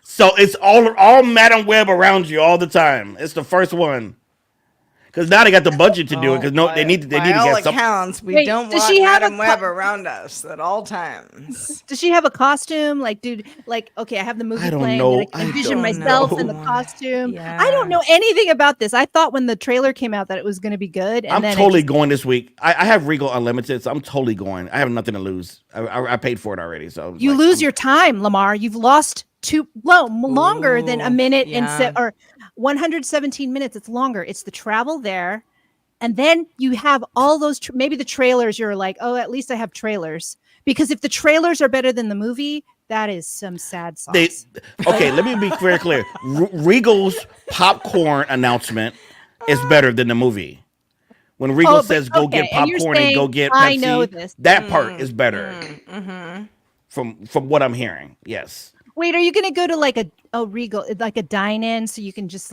S3: So it's all Madam Web around you all the time. It's the first one. Because now they got the budget to do it. Because they need to
S2: By all
S3: get some.
S2: accounts, we
S1: Wait,
S2: don't
S1: does
S2: want
S1: she have a
S2: Madam Web around us at all times.
S1: Does she have a costume? Like, dude, okay, I have the movie
S3: I don't
S1: playing.
S3: know.
S1: And I can
S3: I
S1: envision
S3: don't
S1: myself in the
S2: know.
S1: costume.
S2: Yeah.
S1: I don't know anything about this. I thought when the trailer came out that it was going to be good. And
S3: I'm
S1: then
S3: totally going this week. I have Regal Unlimited, so I'm totally going. I have nothing to lose. I paid for it already. So
S1: you lose your time, Lamarr. You've lost longer than a minute
S2: yeah.
S1: or 117 minutes. It's longer. It's the travel there. And then you have all those, maybe the trailers, you're like, oh, at least I have trailers. Because if the trailers are better than the movie, that is some sad sauce.
S3: Okay, let me be very clear. Regal's popcorn announcement is better than the movie. When Regal says go get popcorn and go get Pepsi,
S1: I know this.
S3: that part is better. From what I'm hearing, yes.
S1: Wait, are you going to go to like a Regal, like a dine-in, so you can just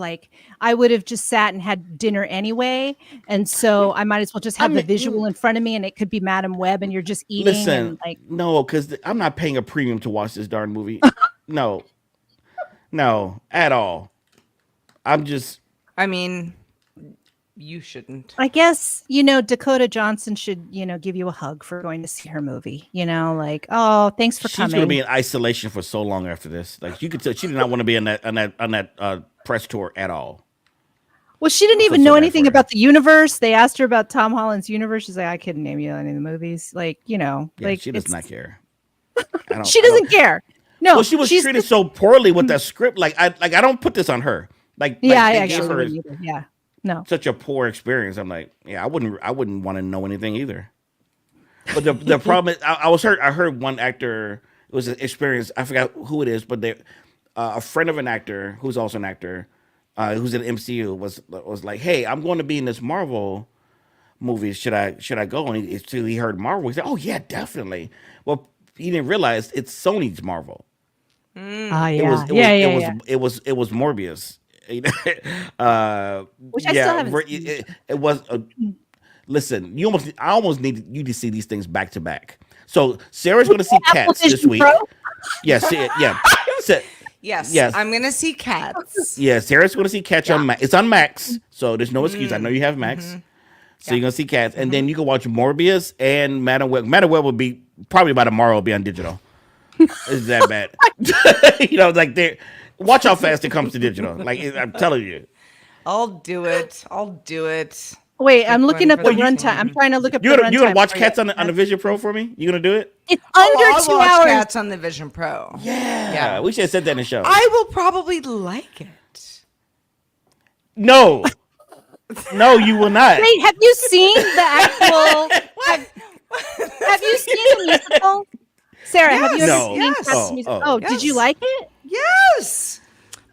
S1: I would have just sat and had dinner anyway, and so I might as well just have the visual in front of me, and it could be Madam Web, and you're just eating.
S3: Listen,
S1: and
S3: no, because I'm not paying a premium to watch this darn movie. No, at all. I'm just.
S2: I mean, you shouldn't.
S1: I guess, Dakota Johnson should, give you a hug for going to see her movie. Oh, thanks for coming.
S3: She's going to be in isolation for so long after this. Like you could tell, she did not want to be on that press tour at all.
S1: Well, she didn't even know anything about the universe. They asked her about Tom Holland's universe. She's like, I couldn't name you any of the movies.
S3: Yeah, she does not care.
S1: She doesn't care. No,
S3: well, she was treated so poorly with that script. I don't put this on her.
S1: I actually wouldn't either. Yeah. No.
S3: Such a poor experience. I'm like, yeah, I wouldn't want to know anything either. But the problem is, I heard one actor, it was an experience, I forgot who it is, but a friend of an actor who's also an actor, who's in MCU was like, hey, I'm going to be in this Marvel movie. Should I go? And he heard Marvel. He said, oh yeah, definitely. Well, he didn't realize it's Sony's Marvel. It was Morbius.
S1: Which I still haven't
S3: seen. It was. Listen, I almost need you to see these things back to back. So Sarah's going to see Cats this week. Yes, yeah.
S2: Yes, I'm going to see Cats.
S3: Yeah, Sarah's going to see Cats on Max. It's on Max, so there's no excuse. I know you have Max. So you're going to see Cats, and then you can watch Morbius and Madam Web. Madam Web will be probably by tomorrow. Will be on digital. It's that bad. Watch how fast it comes to digital. I'm telling you.
S2: I'll do it.
S1: Wait, I'm looking up the
S2: for the
S1: runtime. I'm
S2: team.
S1: trying to look up the
S3: You're
S1: runtime.
S3: gonna watch
S1: for you.
S3: Cats on the Vision Pro for me? You gonna do it?
S1: It's under
S2: I'll
S1: 2
S2: watch
S1: hours.
S2: Cats on the Vision Pro.
S3: Yeah. We should have said that in the show.
S2: I will probably like it.
S3: No. No, you will not.
S1: Wait, have you seen the actual? Have you seen the musical? Sarah, have you ever
S3: No.
S1: seen
S2: Yes.
S1: Cats musical? Oh, did you
S2: Yes.
S1: like it?
S2: Yes.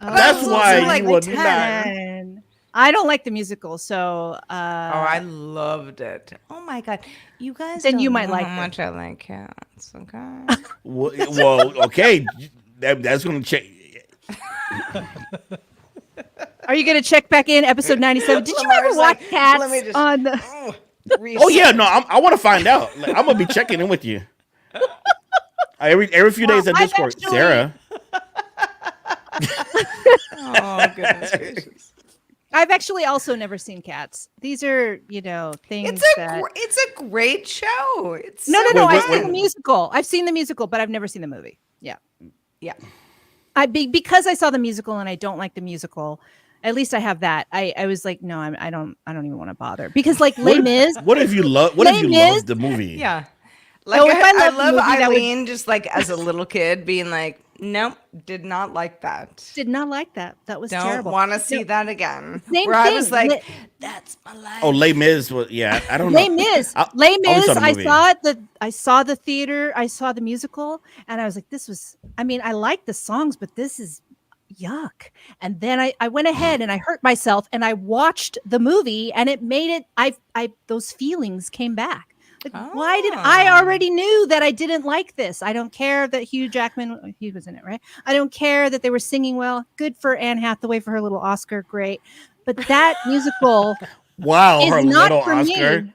S3: That's
S2: was
S3: why
S2: also, like,
S3: you would
S2: 10.
S3: not.
S1: And I don't like the musical, so
S2: I loved it. Oh my god, you guys!
S1: Then
S2: don't
S1: you might
S2: know
S1: like
S2: how
S1: it.
S2: much I like cats. Okay.
S3: Well, okay. That's gonna change.
S1: are you going to check back in episode 97? Did you ever
S2: Lamar's
S1: watch
S2: like,
S1: Cats
S2: let me just-
S1: on the?
S3: Oh yeah, no, I want to find out. Like, I'm gonna be checking in with you every few days on
S1: I've
S3: Discord.
S1: actually-
S3: Sarah,
S2: Oh goodness gracious!
S1: I've actually also never seen Cats. These are, things that.
S2: It's a great show. It's
S1: No,
S2: so
S1: no, no.
S3: Wait,
S1: I've seen
S3: wait.
S1: the musical. I've seen the musical, but I've never seen the movie. Yeah.
S2: Yeah.
S1: Because I saw the musical and I don't like the musical. At least I have that. I was like, no, I don't even want to bother because like Les Mis.
S3: what if you love? What if you
S1: Les Mis?
S3: love the movie?
S2: Yeah. Like
S1: Oh, if I
S2: I
S1: loved the
S2: love
S1: movie, that would-
S2: Eileen just like as a little kid being like, nope, did not like that.
S1: Did not like that. That was
S2: Don't
S1: terrible.
S2: want to see that again.
S1: Same
S2: Where I
S1: thing.
S2: was like, that's my life.
S3: Oh, Les Mis was. Yeah, I don't know.
S1: Les Mis.
S3: I
S1: Les
S3: only
S1: Mis.
S3: saw the
S1: I
S3: movie.
S1: saw it. I saw the theater. I saw the musical, and I was like, "This was." I mean, I like the songs, but this is yuck. And then I went ahead and I hurt myself, and I watched the movie, and it made it. I those feelings came back. Like, why did I already knew that I didn't like this? I don't care that Hugh Jackman, he was in it, right? I don't care that they were singing well. Good for Anne Hathaway for her little Oscar, great. But that musical
S3: Wow,
S1: is
S3: her
S1: not
S3: little
S1: for
S3: Oscar.
S1: me.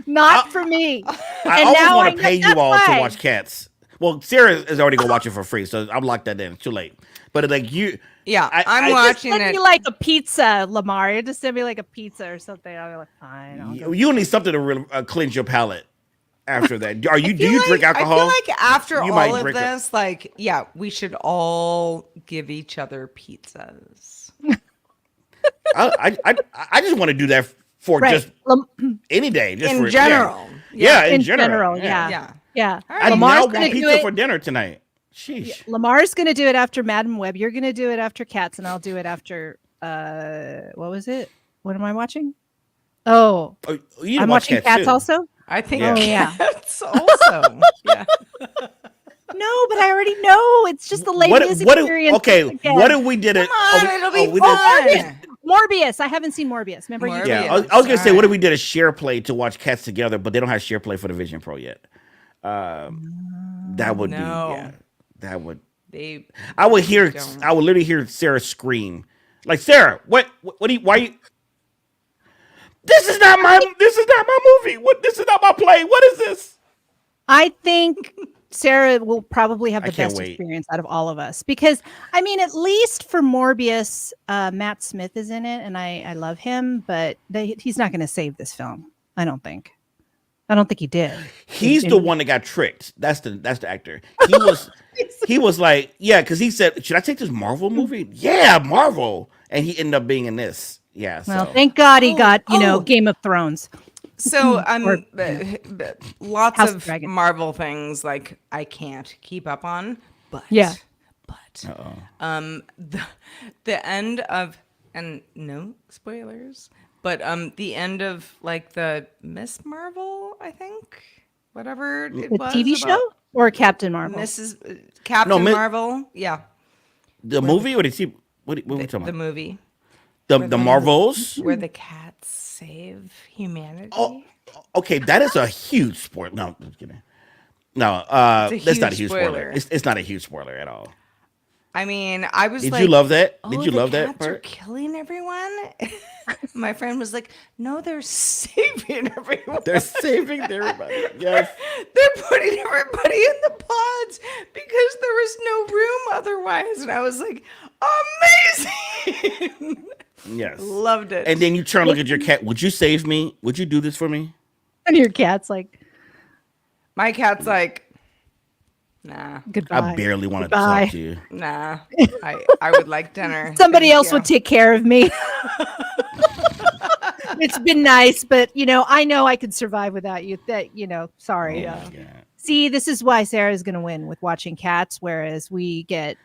S1: Not for me.
S3: I
S1: And
S3: always
S1: now
S3: want
S1: I
S3: to
S1: know
S3: pay you
S1: that's
S3: all
S1: why.
S3: to watch Cats. Well, Sarah is already gonna watch it for free, so I'm locked that in. It's too late. But like you,
S2: Yeah, I'm
S3: I-
S1: Just
S2: watching
S1: send
S2: it.
S1: me like a pizza, Lamar. You just send me like a pizza or something. I'll be like, fine. I'll go.
S3: you need something to really cleanse your palate. After that, are you? Do
S2: feel
S3: you
S2: like-
S3: drink alcohol?
S2: I feel like after
S3: You might
S2: all of
S3: drink
S2: this, like, yeah, we should all give each other pizzas.
S3: I just want to do that for
S1: Right.
S3: just any day, just
S2: In
S3: for
S2: general.
S3: Yeah,
S1: In
S3: in general.
S1: general,
S3: yeah.
S1: yeah.
S2: Yeah.
S3: I
S1: Lamar's
S3: now
S1: gonna
S3: want
S1: do
S3: pizza
S1: it.
S3: for dinner tonight. Sheesh.
S1: Lamar's gonna do it after Madam Web. You're gonna do it after Cats, and I'll do it after what was it? What am I watching? Oh,
S3: Oh, you need to
S1: I'm
S3: watch
S1: watching Cats
S3: too.
S1: also.
S2: I think
S3: Yeah.
S1: Oh, yeah.
S2: that's also. Yeah.
S1: No, but I already know. It's just the Les Mis experience.
S3: okay,
S1: again.
S3: what if we did it?
S2: Come on, it'll be
S3: we
S2: fun.
S3: did-
S1: Morbius. I haven't seen Morbius. Remember you?
S3: yeah,
S1: did.
S3: I was gonna say, what if
S2: Alright.
S3: we did a share play to watch Cats together, but they don't have share play for the Vision Pro yet. That would
S2: No.
S3: be yeah. That would.
S2: They
S3: I would hear.
S2: don't.
S3: I would literally hear Sarah scream, like Sarah. What do you? Why you? This is not my movie. What? This is not my play. What is this?
S1: I think Sarah will probably have
S3: I
S1: the
S3: can't
S1: best
S3: wait.
S1: experience out of all of us because I mean, at least for Morbius, Matt Smith is in it, and I love him, but he's not going to save this film. I don't think. I don't think he did.
S3: He's the one that got tricked. That's the actor. He was like, yeah, because he said, should I take this Marvel movie? Yeah, Marvel, and he ended up being in this. Yeah. So.
S1: Well, thank God he got
S2: oh.
S1: Game of Thrones.
S2: So
S1: Or-
S2: lots
S1: House of
S2: of
S1: Dragon.
S2: Marvel things like I can't keep up on, but
S1: Yeah.
S2: the end of and no spoilers, but the end of like the Miss Marvel, I think, whatever it
S1: The
S2: was
S1: TV
S2: about
S1: show or Captain Marvel?
S2: Mrs. Captain
S3: No,
S2: Marvel, yeah,
S3: The movie or the TV? What are we talking
S2: the
S3: about?
S2: movie
S3: The Marvels?
S2: where the cats save humanity.
S3: Oh, okay, that is a huge spoiler. No, I'm just kidding. No,
S2: It's a
S3: that's not a
S2: huge
S3: huge spoiler.
S2: spoiler.
S3: It's not a huge spoiler at all.
S2: I mean, I was
S3: Did
S2: like,
S3: you love that?
S2: "Oh,
S3: Did you
S2: the
S3: love that
S2: cats are
S3: part?
S2: killing everyone." My friend was like, "No, they're saving everyone.
S3: They're saving everybody. Yes.
S2: They're putting everybody in the pods because there was no room otherwise." And I was like, "Amazing!"
S3: Yes.
S2: Loved it.
S3: And then you turn, look at your cat. Would you save me? Would you do this for me?
S1: And your cat's like,
S2: my cat's like, Nah,
S1: Goodbye.
S3: I barely want to
S1: Goodbye.
S3: talk to you.
S2: nah. I would like dinner.
S1: Somebody
S2: Thank
S1: else
S2: you.
S1: would take care of me. It's been nice, but I know I could survive without you. Sorry.
S3: Oh my God.
S1: See, this is why Sarah's going to win with watching cats, whereas we get.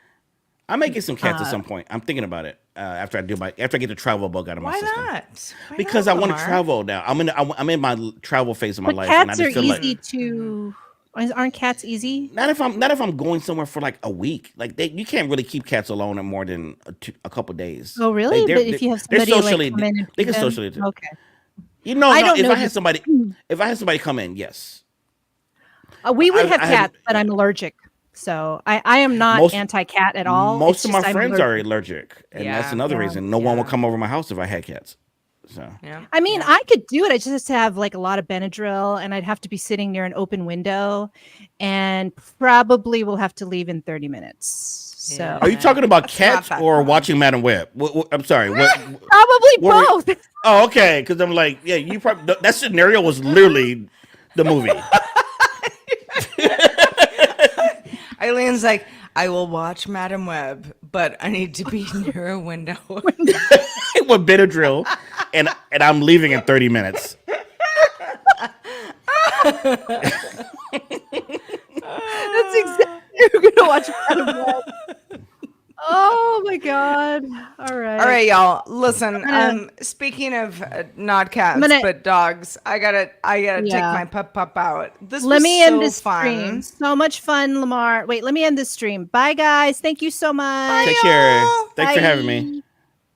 S3: I may get some cats at some point. I'm thinking about it after I get the travel bug out of my
S2: Why
S3: system.
S2: not? Why
S3: Because
S2: not,
S3: I want to
S2: Lamarr?
S3: travel now. I'm in my travel phase of my
S1: But
S3: life, and I
S1: cats are
S3: just feel like
S1: easy to. Aren't cats easy?
S3: not if I'm going somewhere for like a week. Like you can't really keep cats alone in more than a couple days.
S1: Oh, really?
S3: Like,
S1: But if you have somebody like come in and
S3: they
S1: feed
S3: can
S1: them?
S3: socially.
S1: Okay.
S3: No.
S1: don't
S3: If
S1: know
S3: I had
S1: just-
S3: somebody, come in, yes.
S1: We would
S3: I-
S1: have
S3: I have-
S1: cats, but I'm allergic. So I am not
S3: Most-
S1: anti-cat at all.
S3: Most
S1: It's
S3: of my
S1: just I'm
S3: friends are
S1: allergic.
S3: allergic, and
S2: Yeah.
S3: that's another
S1: Yeah.
S3: reason no one would
S2: Yeah.
S3: come over my house if I had cats. So
S2: Yeah.
S1: I mean,
S2: Yeah.
S1: I could do it. I just have like a lot of Benadryl, and I'd have to be sitting near an open window, and probably will have to leave in 30 minutes. So
S2: Yeah.
S3: are you talking about
S2: That's not
S3: cats
S2: that
S3: or
S2: fun.
S3: watching Madam Web? I'm sorry.
S1: probably
S3: what were-
S1: both.
S3: Oh, okay. Because I'm like, yeah, you probably that scenario was literally the movie.
S2: Eileen's like, I will watch Madam Web, but I need to be near a window.
S3: With Benadryl, and I'm leaving in 30 minutes.
S1: That's exactly. You're gonna watch Madam Web. Oh my god! All right.
S2: All right, y'all. Listen.
S1: gonna-
S2: Speaking of not cats
S1: gonna-
S2: but dogs, I gotta take
S1: Yeah.
S2: my pup out. This
S1: Let
S2: was
S1: me
S2: so
S1: end this
S2: fun.
S1: stream. So much fun, Lamarr. Wait, let me end this stream. Bye, guys. Thank you so much.
S3: Take care.
S2: y'all.
S3: Thanks for having me.
S1: Bye.